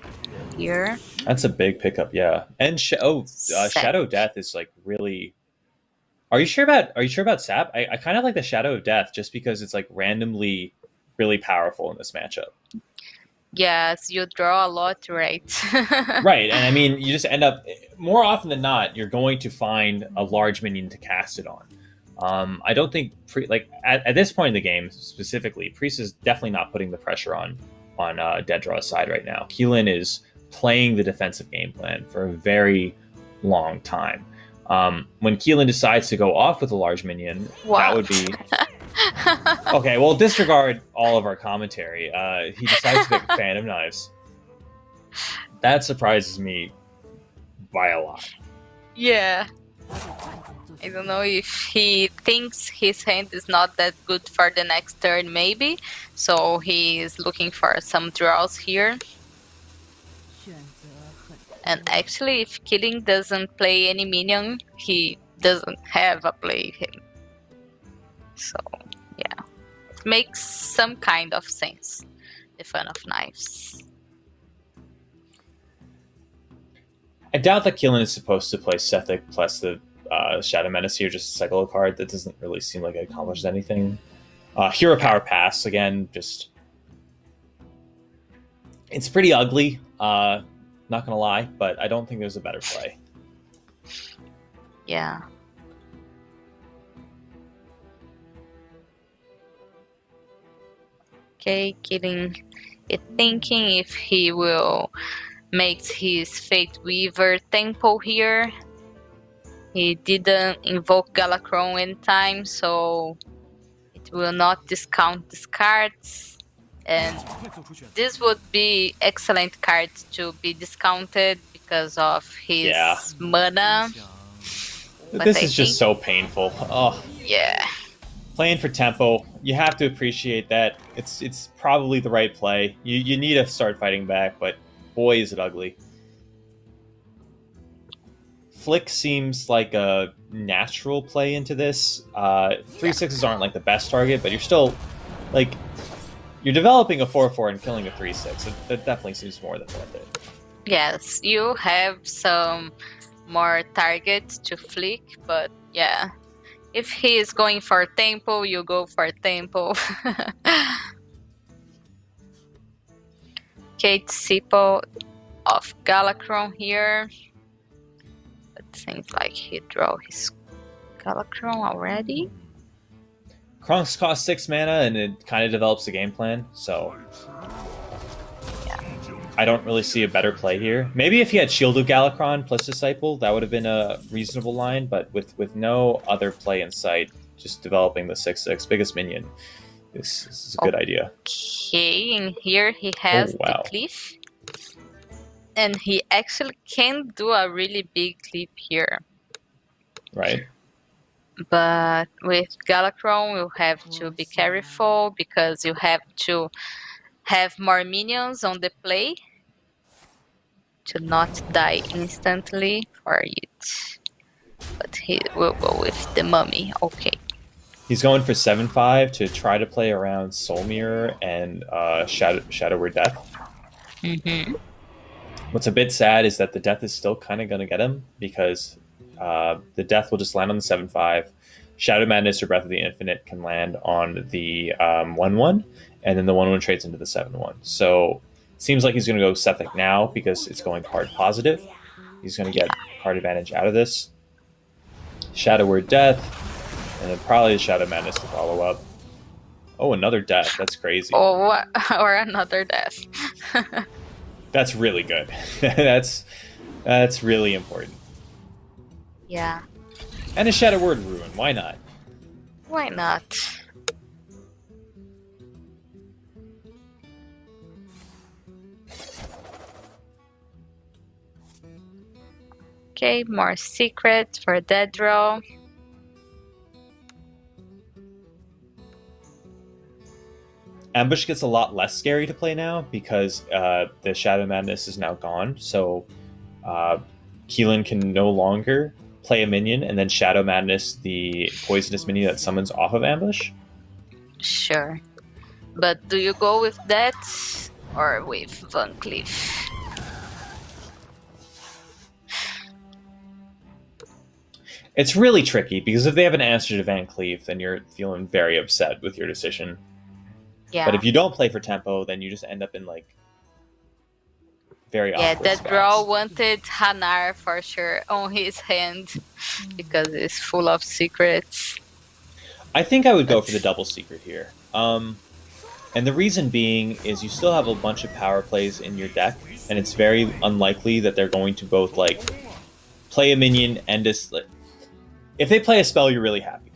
Speaker 1: here.
Speaker 2: That's a big pickup, yeah. And Shadow Death is like really. Are you sure about Sap? I kind of like the Shadow of Death just because it's like randomly really powerful in this matchup.
Speaker 1: Yes, you draw a lot, right?
Speaker 2: Right, and I mean, you just end up more often than not, you're going to find a large minion to cast it on. I don't think at this point in the game specifically, Priest is definitely not putting the pressure on DeadDraw's side right now. Keelan is playing the defensive game plan for a very long time. When Keelan decides to go off with a large minion, that would be okay. Well, disregard all of our commentary. He decides to pick Phantom Knives. That surprises me by a lot.
Speaker 1: Yeah. I don't know if he thinks his hand is not that good for the next turn, maybe. So he is looking for some draws here.
Speaker 3: 选择很
Speaker 1: And actually, if Killing doesn't play any minion, he doesn't have a play him. So, yeah. It makes some kind of sense. The Fun of Knives.
Speaker 2: I doubt that Keelan is supposed to play Sethic plus the Shadow Menace here, just to cycle a card. That doesn't really seem like it accomplishes anything. Hero Power Pass, again, just... It's pretty ugly, not gonna lie, but I don't think there's a better play.
Speaker 1: Yeah. Okay, Killing is thinking if he will make his Fate Weaver Temple here. He didn't invoke Galakron in time, so it will not discount these cards. And this would be excellent cards to be discounted because of his mana. But
Speaker 2: This
Speaker 1: I
Speaker 2: is just so painful. Oh,
Speaker 1: yeah.
Speaker 2: playing for tempo, you have to appreciate that. It's probably the right play. You need to start fighting back, but boy, is it ugly. Flick seems like a natural play into this. 3/6s aren't like the best target, but you're still like you're developing a 4/4 and killing a 3/6. That definitely seems more than worth it.
Speaker 1: Yes, you have some more targets to flick, but yeah. If he is going for tempo, you go for tempo. Kate Sipo of Galakron here. It seems like he drew his Galakron already.
Speaker 2: Kronks costs 6 mana and it kind of develops the game plan, so
Speaker 1: Yeah.
Speaker 2: I don't really see a better play here. Maybe if he had Shield of Galakron plus Disciple, that would have been a reasonable line, but with no other play in sight, just developing the 6/6 biggest minion is a good idea.
Speaker 1: Okay, and here he has
Speaker 2: wow.
Speaker 1: the cliff. And he actually can do a really big clip here.
Speaker 2: Right?
Speaker 1: But with Galakron, you have to be careful because you have to have more minions on the play to not die instantly for it. But he will go with the mummy. Okay.
Speaker 2: He's going for 7/5 to try to play around Soul Mirror and Shadow Word Death.
Speaker 1: Mm-hmm.
Speaker 2: What's a bit sad is that the Death is still kind of going to get him because the Death will just land on the 7/5. Shadow Madness or Breath of the Infinite can land on the 1/1, and then the 1/1 trades into the 7/1. So it seems like he's going to go Sethic now because it's going card positive. He's going to get card advantage out of this. Shadow Word Death, and then probably the Shadow Madness to follow up. Oh, another Death. That's crazy.
Speaker 1: Or another death.
Speaker 2: That's really good. that's really important.
Speaker 1: Yeah.
Speaker 2: And a Shadow Word Ruin. Why not?
Speaker 1: Why not? Okay, more secrets for DeadDraw.
Speaker 2: Ambush gets a lot less scary to play now because the Shadow Madness is now gone. So Keelan can no longer play a minion and then Shadow Madness the poisonous minion that summons off of Ambush.
Speaker 1: Sure. But do you go with that or with Van Cleef?
Speaker 2: It's really tricky because if they have an answer to Van Cleef, then you're feeling very upset with your decision.
Speaker 1: Yeah.
Speaker 2: But if you don't play for tempo, then you just end up in like very
Speaker 1: Yeah,
Speaker 2: awkward
Speaker 1: that draw
Speaker 2: spots.
Speaker 1: wanted Hanar for sure on his hand because it's full of secrets.
Speaker 2: I think I would go for the double secret here. And the reason being is you still have a bunch of power plays in your deck, and it's very unlikely that they're going to both like play a minion and just. If they play a spell, you're really happy.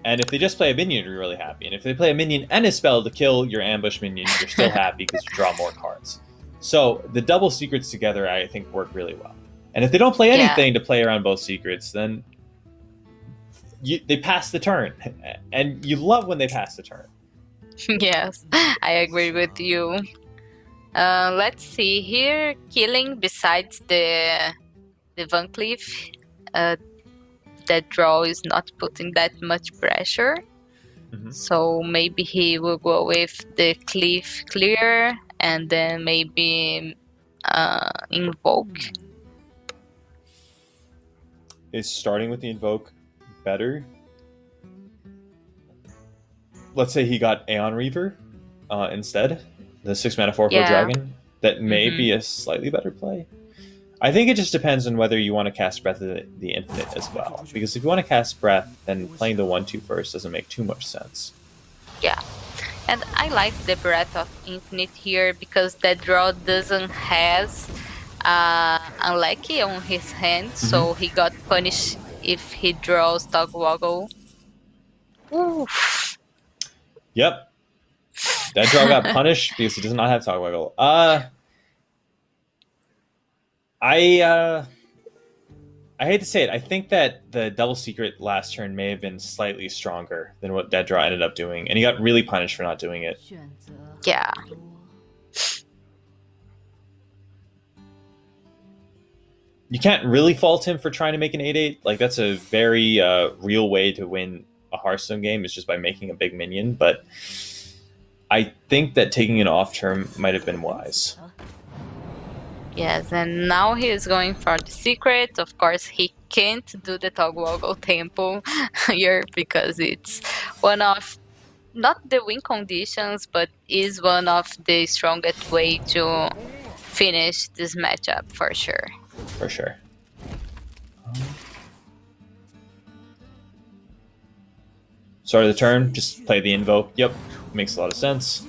Speaker 2: And if they just play a minion, you're really happy. And if they play a minion and a spell to kill your ambush minion, you're still happy because you draw more cards. So the double secrets together, I think, work really well. And if they don't play anything to play around both secrets, then they pass the turn. And you love when they pass the turn.
Speaker 1: Yes, I agree with you. Let's see here. Killing besides the Van Cleef, that draw is not putting that much pressure.
Speaker 2: Mm-hmm.
Speaker 1: So maybe he will go with the Cliff Clear and then maybe Invoke.
Speaker 2: Is starting with the Invoke better? Let's say he got Aeon Reaver instead, the 6-mana 4/4 dragon. That may be a slightly better play. I think it just depends on whether you want to cast Breath of the Infinite as well. Because if you want to cast Breath, then playing the 1/2 first doesn't make too much sense.
Speaker 1: Yeah. And I like the Breath of Infinite here because that draw doesn't has Unlucky on his hand, so he got punished if he draws Togwaggle. Oof.
Speaker 2: Yep. That draw got punished because he does not have Togwaggle. I hate to say it. I think that the double secret last turn may have been slightly stronger than what DeadDraw ended up doing, and he got really punished for not doing it.
Speaker 1: Yeah.
Speaker 2: You can't really fault him for trying to make an 8/8. Like, that's a very real way to win a Hearthstone game, is just by making a big minion, but I think that taking an off turn might have been wise.
Speaker 1: Yes, and now he is going for the secret. Of course, he can't do the Togwaggle Temple here because it's one of, not the win conditions, but is one of the strongest way to finish this matchup for sure.
Speaker 2: For sure. Start of the turn, just play the Invoke. Yep, makes a lot of sense.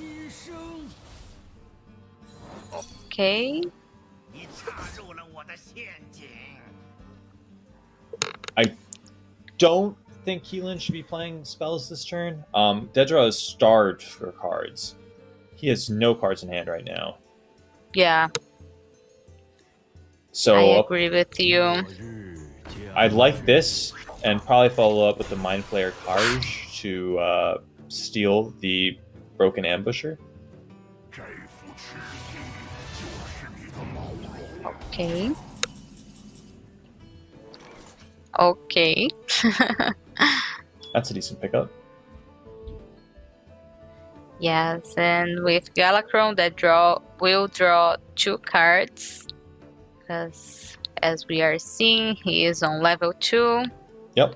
Speaker 1: Okay.
Speaker 2: I don't think Keelan should be playing spells this turn. DeadDraw is starved for cards. He has no cards in hand right now.
Speaker 1: Yeah,
Speaker 2: So
Speaker 1: I agree with you.
Speaker 2: I'd like this, and probably follow up with the Mind Flayer Carge to steal the Broken Ambusher.
Speaker 1: Okay. Okay.
Speaker 2: That's a decent pickup.
Speaker 1: Yes, and with Galacron, that will draw 2 cards. Because as we are seeing, he is on level 2.
Speaker 2: Yep.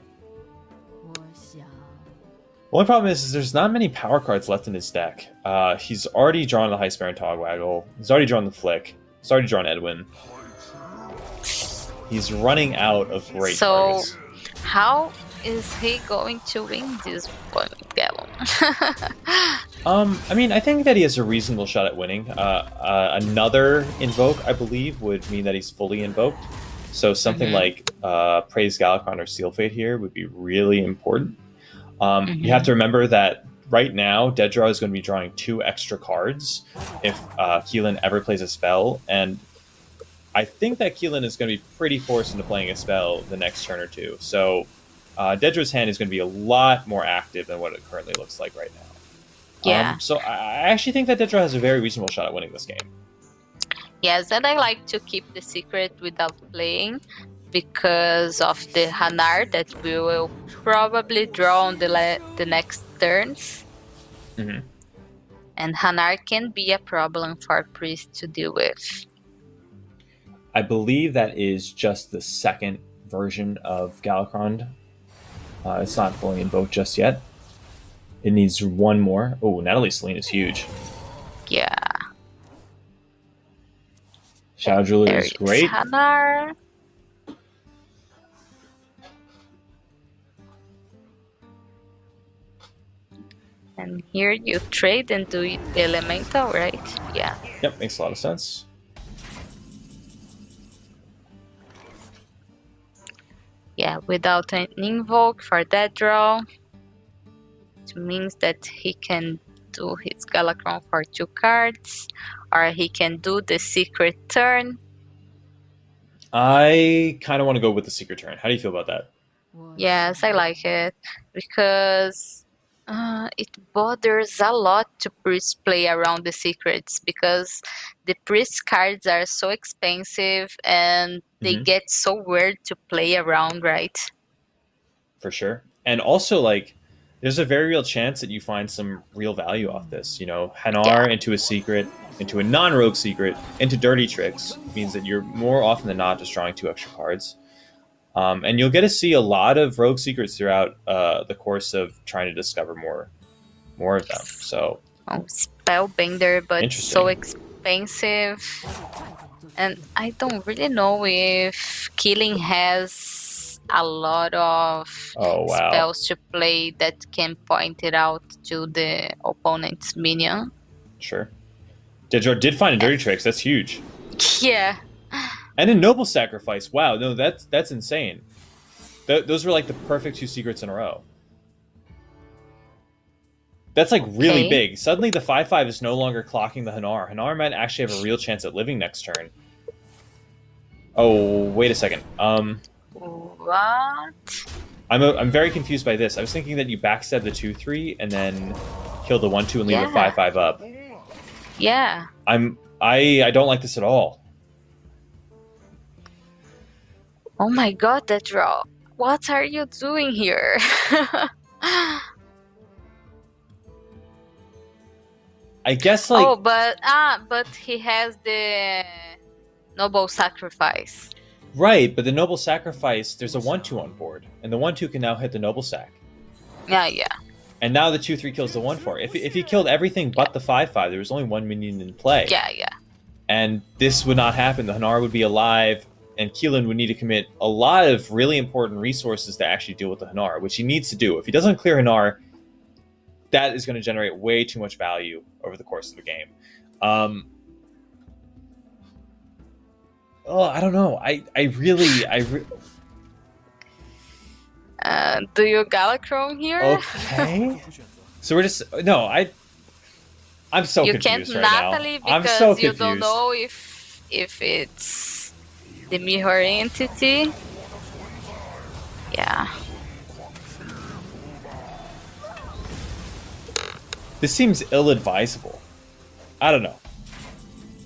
Speaker 2: Only problem is there's not many power cards left in his deck. He's already drawn the Heist Baron Togwaggle. He's already drawn the Flick. He's already drawn Edwin. He's running out of great targets.
Speaker 1: How is he going to win this one, Gallon?
Speaker 2: I mean, I think that he has a reasonable shot at winning. Another Invoke, I believe, would mean that he's fully invoked. So something like Praise Galacron or Seal Fate here would be really important. You have to remember that right now, DeadDraw is going to be drawing 2 extra cards if Keelan ever plays a spell, and I think that Keelan is going to be pretty forced into playing a spell the next turn or two. So DeadDraw's hand is going to be a lot more active than what it currently looks like right now.
Speaker 1: Yeah.
Speaker 2: So I actually think that DeadDraw has a very reasonable shot at winning this game.
Speaker 1: Yes, and I like to keep the secret without playing because of the Hanar that we will probably draw on the next turns. And Hanar can be a problem for Priest to deal with.
Speaker 2: I believe that is just the second version of Galacron. It's not fully invoked just yet. It needs one more. Oh, Natalie Celine is huge.
Speaker 1: Yeah.
Speaker 2: Shadow Druid
Speaker 1: There
Speaker 2: is
Speaker 1: is
Speaker 2: great.
Speaker 1: Hanar. And here you trade and do the elemental, right? Yeah.
Speaker 2: Yep, makes a lot of sense.
Speaker 1: Yeah, without an invoke for that draw. It means that he can do his Galakron for 2 cards. Or he can do the secret turn.
Speaker 2: I kind of want to go with the secret turn. How do you feel about that?
Speaker 1: Yes, I like it. Because it bothers a lot to priest play around the secrets. Because the priest cards are so expensive and they
Speaker 2: Mhm.
Speaker 1: get so weird to play around, right?
Speaker 2: For sure. And also, like, there's a very real chance that you find some real value off this. You know, Hanar into a secret, into a non-rogue secret, into dirty tricks means that you're more often than not just drawing 2 extra cards. And you'll get to see a lot of rogue secrets throughout the course of trying to discover more of them. So,
Speaker 1: Oh, Spellbender, but so
Speaker 2: Interesting.
Speaker 1: expensive. And I don't really know if Killing has a lot of
Speaker 2: oh wow,
Speaker 1: spells to play that can point it out to the opponent's minion.
Speaker 2: sure. DeadDraw did find a dirty tricks. That's huge.
Speaker 1: Yeah.
Speaker 2: And a noble sacrifice. Wow, no, that's insane. Those were like the perfect 2 secrets in a row. That's like really
Speaker 1: Okay.
Speaker 2: big. Suddenly the 5/5 is no longer clocking the Hanar. Hanar might actually have a real chance at living next turn. Oh, wait a second.
Speaker 1: What?
Speaker 2: I'm very confused by this. I was thinking that you backstab the 2/3 and then kill the 1/2 and leave the
Speaker 1: Yeah.
Speaker 2: 5/5 up.
Speaker 1: Yeah.
Speaker 2: I don't like this at all.
Speaker 1: Oh my god, that draw. What are you doing here?
Speaker 2: I guess like
Speaker 1: oh, but he has the noble sacrifice.
Speaker 2: right, but the noble sacrifice, there's a 1/2 on board, and the 1/2 can now hit the noble sack.
Speaker 1: Yeah.
Speaker 2: And now the 2/3 kills the 1/4. If he killed everything but the 5/5, there was only 1 minion in play.
Speaker 1: Yeah.
Speaker 2: And this would not happen. The Hanar would be alive, and Keelan would need to commit a lot of really important resources to actually deal with the Hanar, which he needs to do. If he doesn't clear Hanar, that is going to generate way too much value over the course of the game. I don't know.
Speaker 1: Do you Galakron here?
Speaker 2: Okay. So we're just I'm so
Speaker 1: you
Speaker 2: confused
Speaker 1: can't
Speaker 2: right
Speaker 1: Natalie
Speaker 2: now. I'm
Speaker 1: because
Speaker 2: so
Speaker 1: you
Speaker 2: confused.
Speaker 1: don't know if it's the mirror entity. Yeah.
Speaker 2: This seems ill-advisable. I don't know.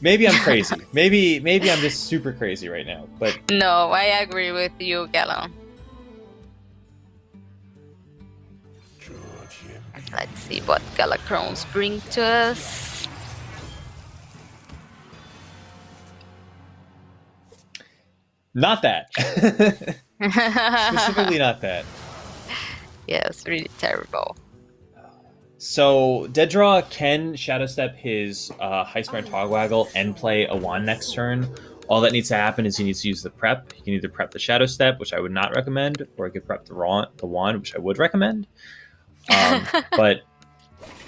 Speaker 2: Maybe I'm crazy. maybe I'm just super crazy right now. But
Speaker 1: No, I agree with you, Gallon. Let's see what Galacrons bring to us.
Speaker 2: not that. Specifically not that.
Speaker 1: Yes, really terrible.
Speaker 2: So DeadDraw can Shadow Step his Heistmer and Togwaggle and play a wand next turn. All that needs to happen is he needs to use the prep. He can either prep the Shadow Step, which I would not recommend, or he could prep the wand, which I would recommend. But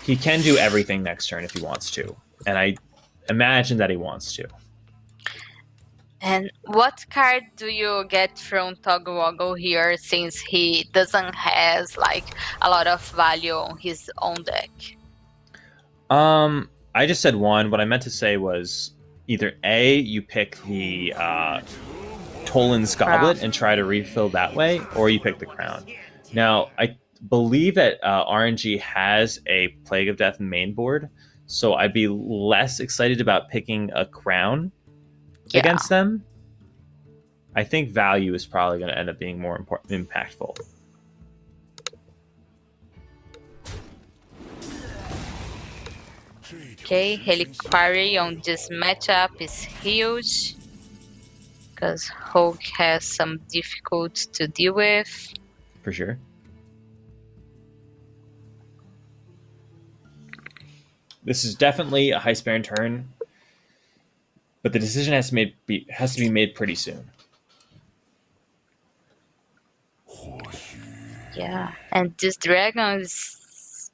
Speaker 2: he can do everything next turn if he wants to. And I imagine that he wants to.
Speaker 1: And what card do you get from Togwaggle here, since he doesn't has like a lot of value on his own deck?
Speaker 2: I just said one. What I meant to say was either A, you pick the Tolan's Goblet and try to refill that way, or you pick the Crown. Now, I believe that RNG has a Plague of Death main board, so I'd be less excited about picking a Crown against them. I think value is probably going to end up being more impactful.
Speaker 1: Okay, Reliquary on this matchup is huge because Hulk has some difficulties to deal with.
Speaker 2: For sure. This is definitely a Heistbaron turn. but the decision has to be made pretty soon.
Speaker 1: Yeah, and this dragon is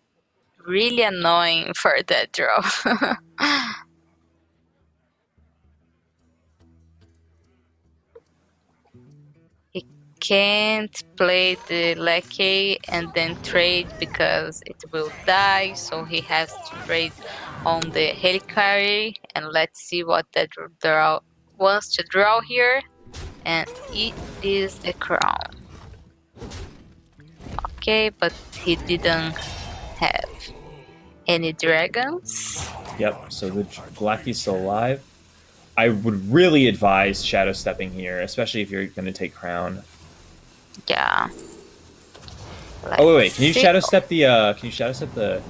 Speaker 1: really annoying for that draw. He can't play the lackey and then trade because it will die, so he has to trade on the Helicarry, and let's see what that draw wants to draw here, and it is the crown. Okay, but he didn't have any dragons.
Speaker 2: Yep, so the Lackey's still alive. I would really advise shadow stepping here, especially if you're going to take crown.
Speaker 1: Yeah.
Speaker 2: Oh wait, can you
Speaker 1: Let's
Speaker 2: shadow
Speaker 1: see.
Speaker 2: step the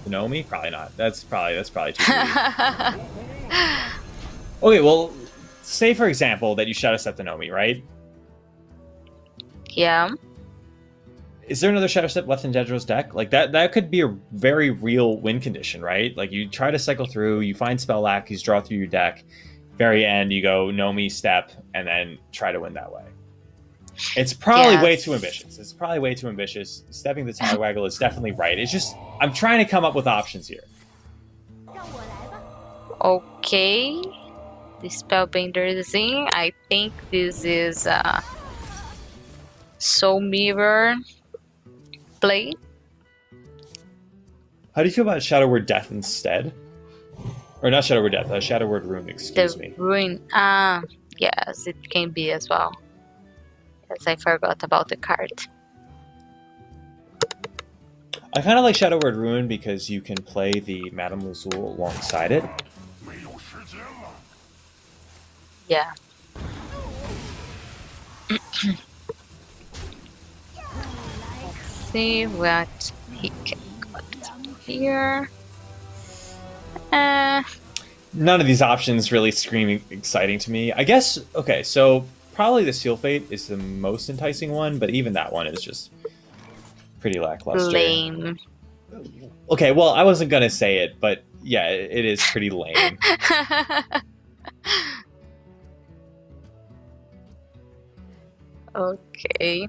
Speaker 2: Nomi? Probably not. That's probably too easy. Okay, well, say for example that you shadow step the Nomi, right?
Speaker 1: Yeah.
Speaker 2: Is there another shadow step left in DeadDraw's deck? Like that could be a very real win condition, right? Like you try to cycle through, you find spell lackeys, draw through your deck. Very end, you go Nomi step, and then try to win that way. It's probably way too ambitious. Stepping the Togwaggle is definitely right. It's just I'm trying to come up with options here.
Speaker 1: Okay. The Spellbinder is in. I think this is Soul Mirror play.
Speaker 2: How do you feel about Shadow Word Death instead? Or not Shadow Word Death, Shadow Word Rune, excuse me.
Speaker 1: Ruin. Yes, it can be as well. Yes, I forgot about the card.
Speaker 2: I kind of like Shadow Word Rune because you can play the Madame Lazul alongside it.
Speaker 1: Yeah. Let's see what he can got here.
Speaker 2: None of these options really scream exciting to me. I guess, okay, so probably the Seal Fate is the most enticing one, but even that one is just pretty lackluster.
Speaker 1: Lame.
Speaker 2: Okay, well, I wasn't going to say it, but yeah, it is pretty lame.
Speaker 1: Okay.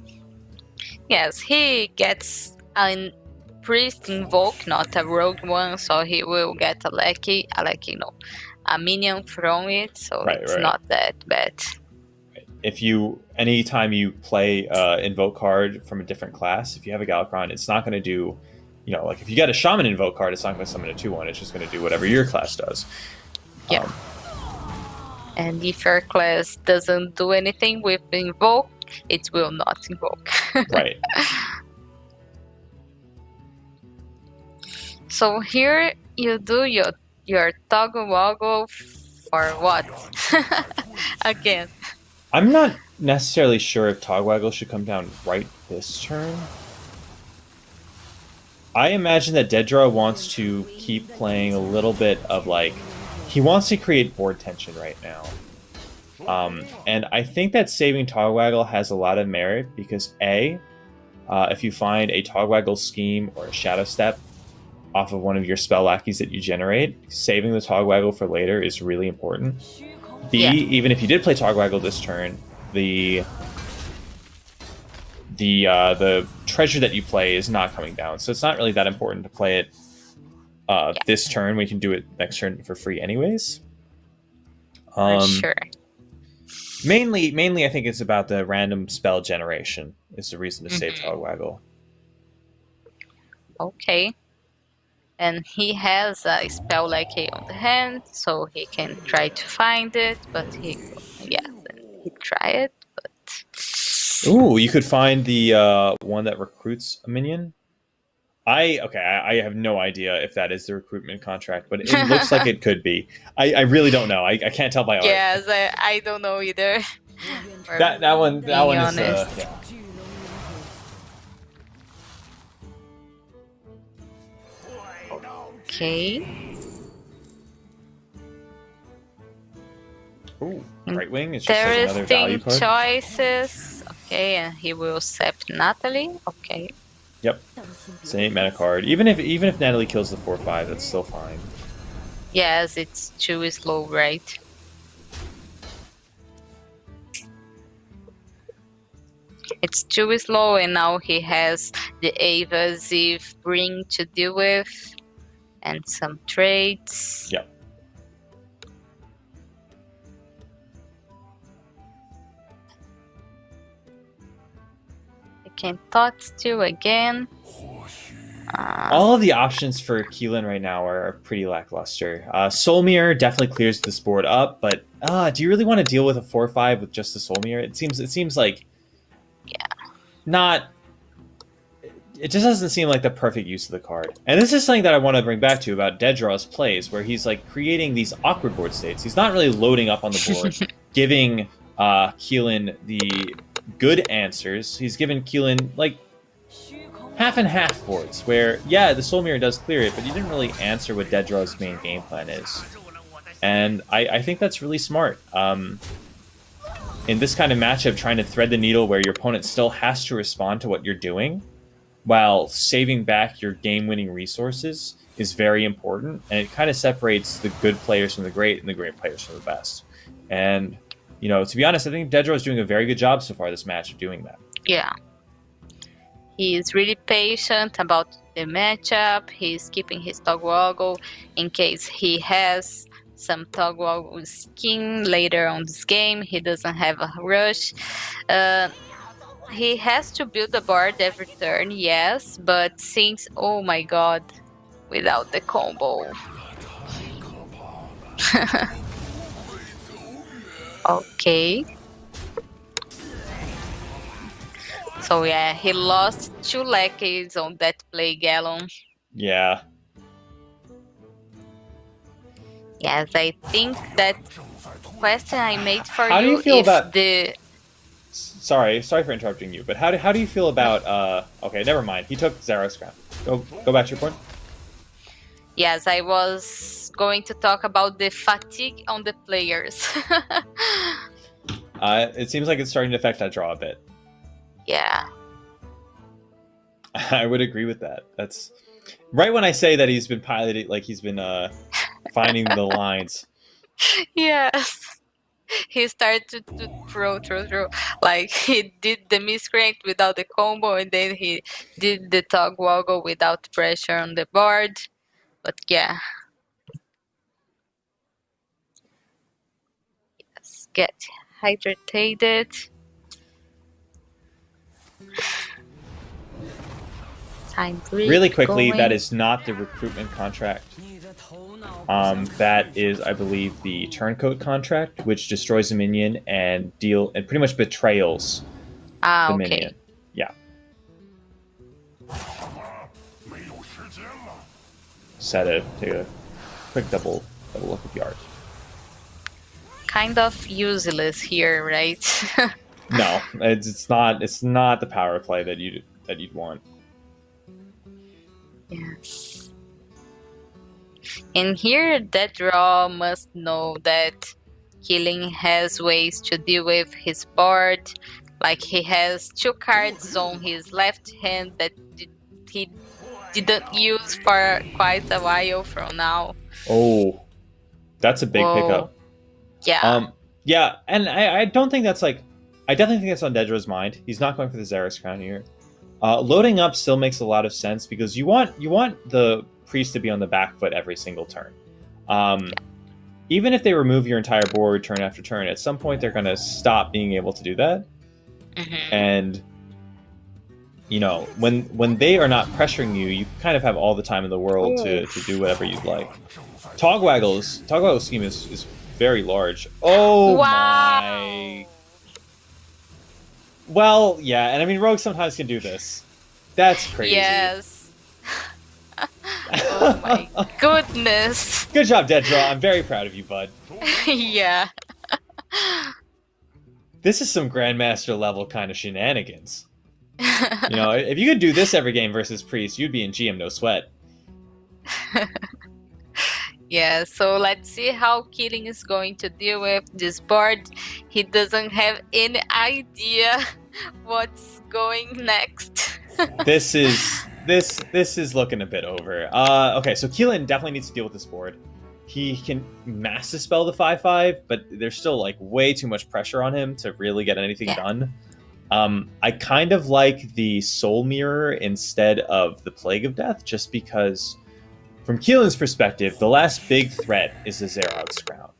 Speaker 1: Yes, he gets a priest invoke, not a rogue one, so he will get a minion from it, so it's not that bad.
Speaker 2: Anytime you play invoke card from a different class, if you have a Galakron, it's not going to do, like if you get a Shaman invoke card, it's not going to summon a 2/1, it's just going to do whatever your class does.
Speaker 1: Yeah. And if your class doesn't do anything with invoke, it will not invoke.
Speaker 2: Right.
Speaker 1: So here you do your Togwaggle for what? Again.
Speaker 2: I'm not necessarily sure if Togwaggle should come down right this turn. I imagine that DeadDraw wants to keep playing a little bit of he wants to create board tension right now. And I think that saving Togwaggle has a lot of merit because if you find a Togwaggle Scheme or a Shadow Step off of one of your spell lackeys that you generate, saving the Togwaggle for later is really important. B, even if you did play Togwaggle this turn, the treasure that you play is not coming down, so it's not really that important to play it this turn. We can do it next turn for free anyways.
Speaker 1: Sure.
Speaker 2: Mainly, I think it's about the random spell generation is the reason to save Togwaggle.
Speaker 1: Okay. And he has a spell lackey on the hand, so he can try to find it, but he tried it, but...
Speaker 2: Ooh, you could find the one that recruits a minion. I have no idea if that is the recruitment contract, but it looks like it could be. I really don't know. I can't tell by art.
Speaker 1: Yes, I don't know either.
Speaker 2: that one is yeah.
Speaker 1: Okay.
Speaker 2: Ooh, Right Wing is just another value
Speaker 1: Interesting
Speaker 2: card.
Speaker 1: choices. Okay, and he will accept Natalie. Okay.
Speaker 2: Yep. Same meta card. Even if Natalie kills the 4/5, that's still fine.
Speaker 1: Yes, it's too slow, right? It's too slow, and now he has the evasive ring to deal with, and some trades.
Speaker 2: Yep.
Speaker 1: I can thought steal again.
Speaker 2: All of the options for Keelan right now are pretty lackluster. Soulmere definitely clears this board up, but do you really want to deal with a 4/5 with just the Soulmere? It seems like not. It just doesn't seem like the perfect use of the card. And this is something that I want to bring back to about DeadDraw's plays, where he's like creating these awkward board states. He's not really loading up on the board, giving Keelan the good answers. He's given Keelan like half and half boards where, yeah, the Soulmere does clear it, but you didn't really answer what DeadDraw's main game plan is. And I think that's really smart. In this kind of matchup, trying to thread the needle where your opponent still has to respond to what you're doing while saving back your game-winning resources is very important. And it kind of separates the good players from the great and the great players from the best. And, you know, to be honest, I think DeadDraw is doing a very good job so far this match of doing that.
Speaker 1: Yeah. He's really patient about the matchup. He's keeping his Togwaggle in case he has some Togwaggle Scheme later on this game. He doesn't have a rush. He has to build the board every turn, yes, but since, oh my god, without the combo. Okay. So yeah, he lost 2 lackeys on that play, Gallon.
Speaker 2: Yeah.
Speaker 1: Yes, I think that question I made for
Speaker 2: How do you feel about
Speaker 1: the...
Speaker 2: Sorry for interrupting you, but how do you feel about okay, never mind. He took Zero's crown. Go back to your point.
Speaker 1: Yes, I was going to talk about the fatigue on the players.
Speaker 2: It seems like it's starting to affect that draw a bit.
Speaker 1: Yeah.
Speaker 2: I would agree with that. That's right when I say that he's been piloting, like he's been finding the lines.
Speaker 1: Yes. He started to throw. Like he did the miscrank without the combo, and then he did the Togwaggle without pressure on the board. But yeah. Yes, get hydrated. Time
Speaker 2: Really quickly,
Speaker 1: going.
Speaker 2: that is not the recruitment contract. That is, I believe, the turncoat contract, which destroys a minion and pretty much betrayals the
Speaker 1: okay.
Speaker 2: minion. Yeah. Take a quick double look at the art.
Speaker 1: Kind of useless here, right?
Speaker 2: No, it's not. It's not the power play that you'd want.
Speaker 1: Yes. And here, DeadDraw must know that Killing has ways to deal with his board. Like he has 2 cards on his left hand that he didn't use for quite a while from now.
Speaker 2: Oh, that's a big pickup.
Speaker 1: Yeah.
Speaker 2: Yeah, and I don't think that's like. I definitely think that's on DeadDraw's mind. He's not going for the Xera's crown here. Loading up still makes a lot of sense because you want the priest to be on the back foot every single turn. Even if they remove your entire board turn after turn, at some point they're going to stop being able to do that.
Speaker 1: Mm-hmm.
Speaker 2: And you know, when they are not pressuring you, you kind of have all the time in the world to do whatever you'd like. Togwaggle Scheme is very large. Oh
Speaker 1: wow.
Speaker 2: my. Well, yeah, and I mean, rogues sometimes can do this. That's crazy.
Speaker 1: Yes. Oh my goodness.
Speaker 2: Good job, DeadDraw. I'm very proud of you, bud.
Speaker 1: Yeah.
Speaker 2: This is some Grandmaster level kind of shenanigans. You know, if you could do this every game versus Priest, you'd be in GM no sweat.
Speaker 1: Yeah, so let's see how Killing is going to deal with this board. He doesn't have any idea what's going next.
Speaker 2: This is looking a bit over. Okay, so Keelan definitely needs to deal with this board. He can mass dispel the 5/5, but there's still like way too much pressure on him to really get anything done. I kind of like the Soul Mirror instead of the Plague of Death, just because, from Keelan's perspective, the last big threat is the Zeraut's Crown.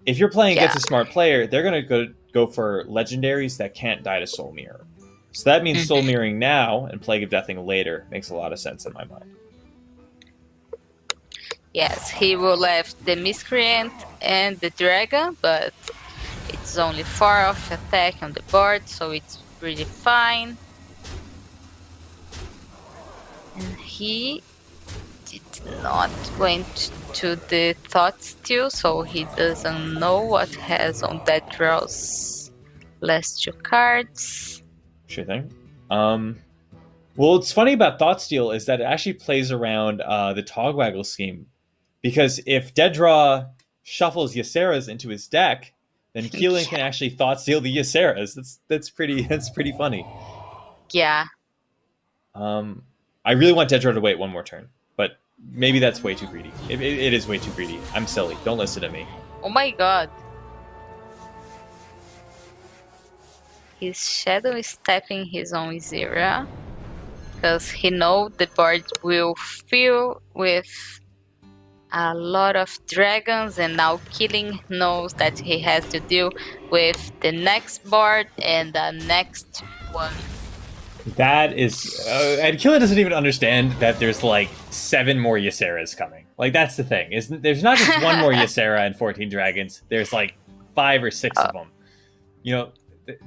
Speaker 2: If you're playing against a smart player, they're going to go for legendaries that can't die to Soul Mirror. So that means Soul Mirroring now and Plague of Deathing later makes a lot of sense in my mind.
Speaker 1: Yes, he will left the Miscreant and the Dragon, but it's only 4 off attack on the board, so it's really fine. And he did not went to the Thought Steal, so he doesn't know what has on DeadDraw's last 2 cards.
Speaker 2: Sure thing. Well, what's funny about Thoughtsteal is that it actually plays around the Togwaggle Scheme, because if DeadDraw shuffles Ysera's into his deck, then Keelan can actually Thoughtsteal the Ysera's. That's pretty funny.
Speaker 1: Yeah.
Speaker 2: I really want DeadDraw to wait one more turn, but maybe that's way too greedy. It is way too greedy. I'm silly. Don't listen to me.
Speaker 1: Oh my god. He's shadow stepping his own Ysera because he knows the board will fill with a lot of dragons, and now Killing knows that he has to deal with the next board and the next one.
Speaker 2: That is, and Killing doesn't even understand that there's like 7 more Yseras coming. Like, that's the thing. There's not just 1 more Ysera and 14 dragons. There's like 5 or 6 of them. You know,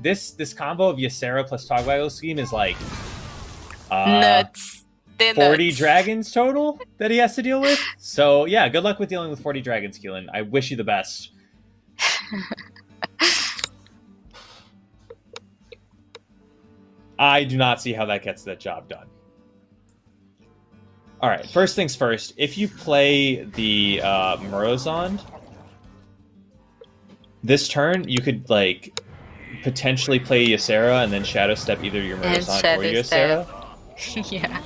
Speaker 2: this combo of Ysera plus Togwaggle Scheme is like
Speaker 1: nuts.
Speaker 2: 40 dragons total that he has to deal with. So yeah, good luck with dealing with 40 dragons, Keelan. I wish you the best. I do not see how that gets that job done. All right, first things first. If you play the Murozond, this turn you could like potentially play Ysera and then Shadow Step either your Murozond or your Ysera.
Speaker 1: Yeah.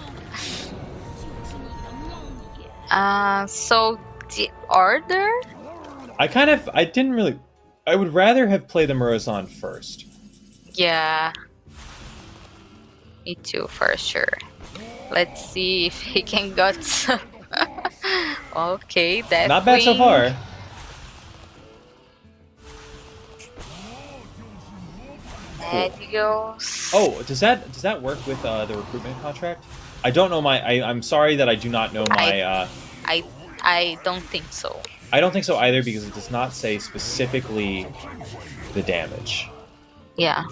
Speaker 1: So the order?
Speaker 2: I would rather have played the Murozond first.
Speaker 1: Yeah. Me too, for sure. Let's see if he can got some. Okay, that's
Speaker 2: not bad so far. Oh, does that work with the recruitment contract? I don't know I'm sorry that I do not know my.
Speaker 1: I don't think so.
Speaker 2: I don't think so either, because it does not say specifically the damage.
Speaker 1: Yeah.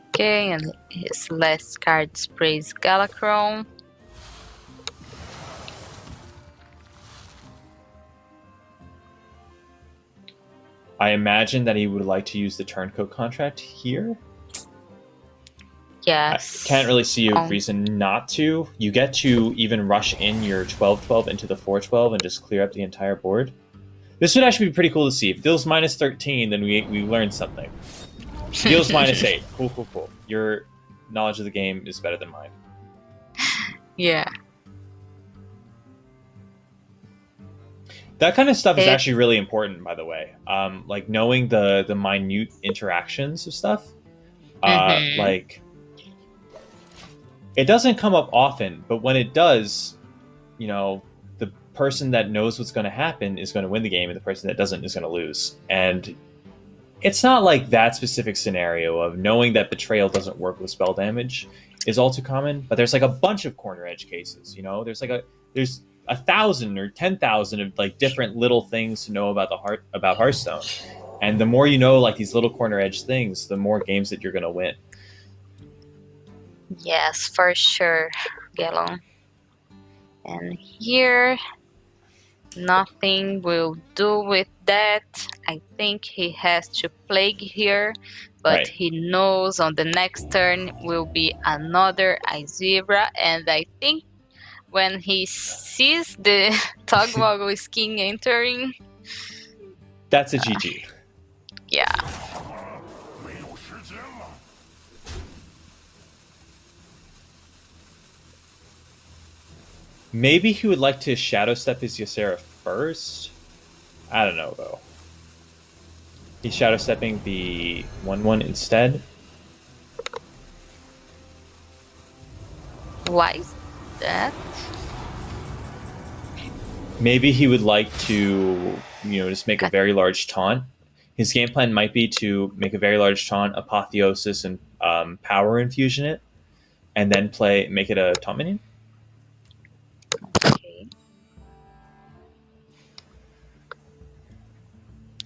Speaker 1: Okay, and his last card sprays Galachrome.
Speaker 2: I imagine that he would like to use the turncoat contract here.
Speaker 1: Yes.
Speaker 2: I can't really see a reason not to. You get to even rush in your 12/12 into the 4/12 and just clear up the entire board. This would actually be pretty cool to see. If it deals minus 13, then we learned something. Deals minus 8. Cool. Your knowledge of the game is better than mine.
Speaker 1: Yeah.
Speaker 2: That kind of stuff is actually really important, by the way. Like knowing the minute interactions of stuff. Like, it doesn't come up often, but when it does, you know, the person that knows what's going to happen is going to win the game, and the person that doesn't is going to lose. And it's not like that specific scenario of knowing that betrayal doesn't work with spell damage is all too common, but there's like a bunch of corner edge cases, you know? There's 1,000 or 10,000 of like different little things to know about about Hearthstone. And the more you know like these little corner edge things, the more games that you're going to win.
Speaker 1: Yes, for sure, Gallon. And here, nothing will do with that. I think he has to plague here, but
Speaker 2: right.
Speaker 1: He knows on the next turn will be another Ysera, and I think when he sees the Togwaggle Scheme entering,
Speaker 2: that's a GG.
Speaker 1: Yeah.
Speaker 2: Maybe he would like to Shadow Step his Ysera first? I don't know, though. He's shadow stepping the 1/1 instead.
Speaker 1: Why is that?
Speaker 2: Maybe he would like to, just make a very large taunt. His game plan might be to make a very large taunt, Apotheosis, and Power Infusion it, and then make it a taunt minion.
Speaker 1: Okay.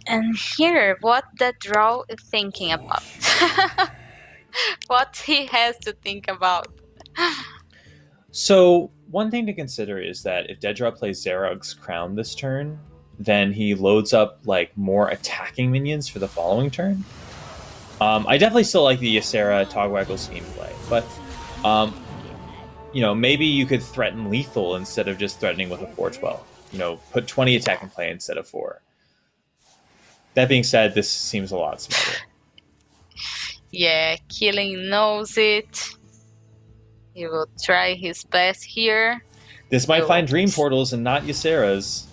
Speaker 1: And here, what DeadDraw is thinking about. What he has to think about.
Speaker 2: So one thing to consider is that if DeadDraw plays Zarog's Crown this turn, then he loads up like more attacking minions for the following turn. I definitely still like the Ysera Togwaggle Scheme play, but maybe you could threaten lethal instead of just threatening with a 4/12. Put 20 attack in play instead of 4. That being said, this seems a lot smarter.
Speaker 1: Yeah, Killing knows it. He will try his best here.
Speaker 2: This might find Dream Portals and not Ysera's.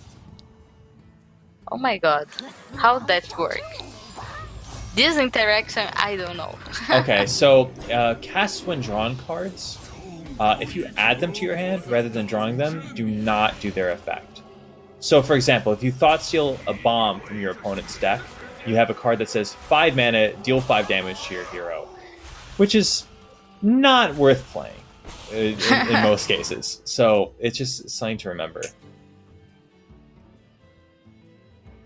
Speaker 1: Oh my god, how'd that work? This interaction, I don't know.
Speaker 2: Okay, so cast when drawn cards, if you add them to your hand rather than drawing them, do not do their effect. So for example, if you Thought Steal a bomb from your opponent's deck, you have a card that says 5 mana, deal 5 damage to your hero, which is not worth playing in most cases. So it's just something to remember.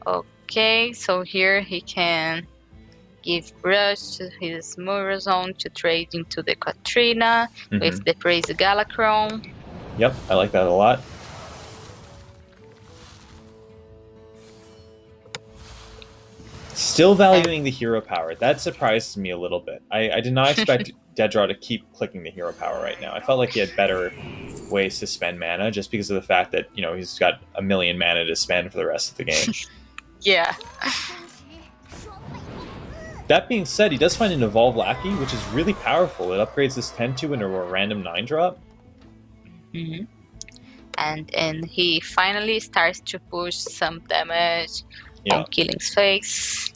Speaker 1: Okay, so here he can give Rush to his Murazon to trade into the Katrina with the Praise Galacron.
Speaker 2: Yep, I like that a lot. Still valuing the hero power. That surprised me a little bit. I did not expect DeadDraw to keep clicking the hero power right now. I felt like he had better ways to spend mana just because of the fact that, he's got a million mana to spend for the rest of the game.
Speaker 1: Yeah.
Speaker 2: That being said, he does find an Evolve Lackey, which is really powerful. It upgrades this 10/2 into a random 9-drop.
Speaker 1: Mm-hmm. And he finally starts to push some damage on Killing's face.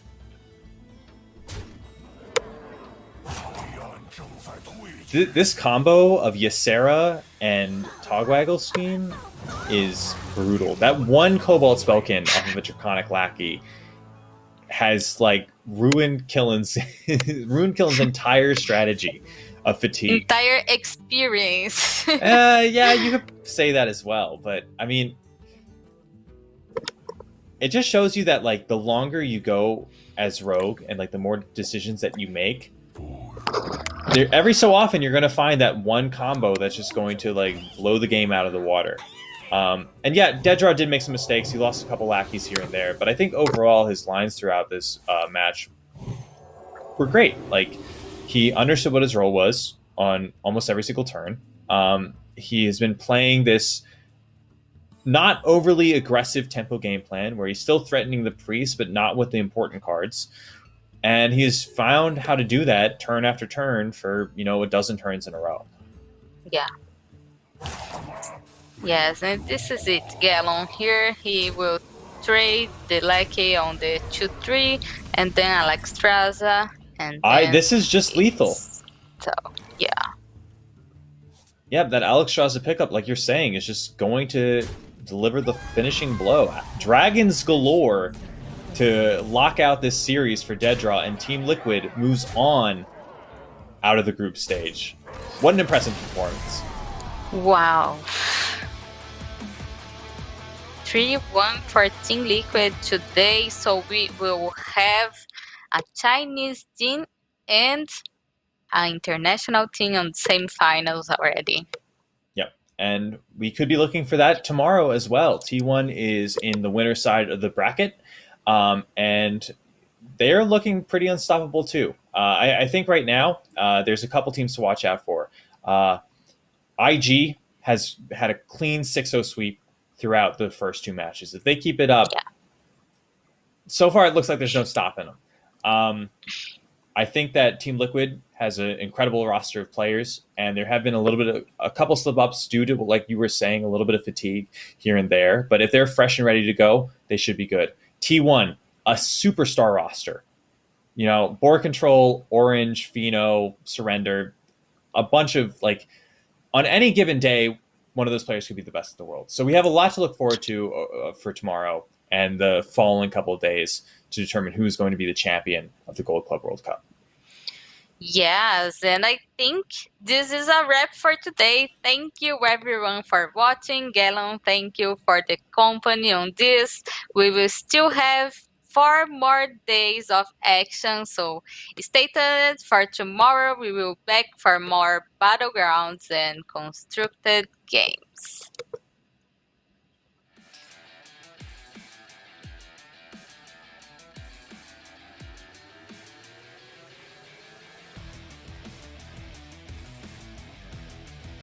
Speaker 2: This combo of Ysera and Togwaggle Scheme is brutal. That one Cobalt Spellkin off of a Draconic Lackey has ruined Killen's entire strategy of fatigue.
Speaker 1: Entire experience.
Speaker 2: Yeah, you could say that as well, but I mean, it just shows you that the longer you go as Rogue and the more decisions that you make, every so often you're going to find that one combo that's just going to blow the game out of the water. And yeah, DeadDraw did make some mistakes. He lost a couple lackeys here and there, but I think overall his lines throughout this match were great. He understood what his role was on almost every single turn. He has been playing this not overly aggressive tempo game plan where he's still threatening the priest, but not with the important cards. And he has found how to do that turn after turn for, a dozen turns in a row.
Speaker 1: Yeah. Yes, and this is it. Gallon here, he will trade the Lackey on the 2/3, and then Alexstrasza, and then
Speaker 2: this is just lethal.
Speaker 1: So, yeah.
Speaker 2: Yeah, that Alexstrasza pickup, like you're saying, is just going to deliver the finishing blow. Dragons galore to lock out this series for DeadDraw, and Team Liquid moves on out of the group stage. What an impressive performance.
Speaker 1: Wow. 3-1 for Team Liquid today, so we will have a Chinese team and an international team on the same finals already.
Speaker 2: Yep, and we could be looking for that tomorrow as well. T1 is in the winner side of the bracket, and they're looking pretty unstoppable too. I think right now there's a couple teams to watch out for. IG has had a clean 6-0 sweep throughout the first two matches. If they keep it up, so far it looks like there's no stopping them. I think that Team Liquid has an incredible roster of players, and there have been a couple slip-ups due to, like you were saying, a little bit of fatigue here and there. But if they're fresh and ready to go, they should be good. T1, a superstar roster. Board Control, Orange, Pheno, Surrender, a bunch of on any given day, one of those players could be the best in the world. So we have a lot to look forward to for tomorrow and the following couple of days to determine who's going to be the champion of the Gold Club World Cup.
Speaker 1: Yes, and I think this is a wrap for today. Thank you everyone for watching. Galen, thank you for the company on this. We will still have 4 more days of action, so stay tuned for tomorrow. We will back for more Battlegrounds and Constructed games.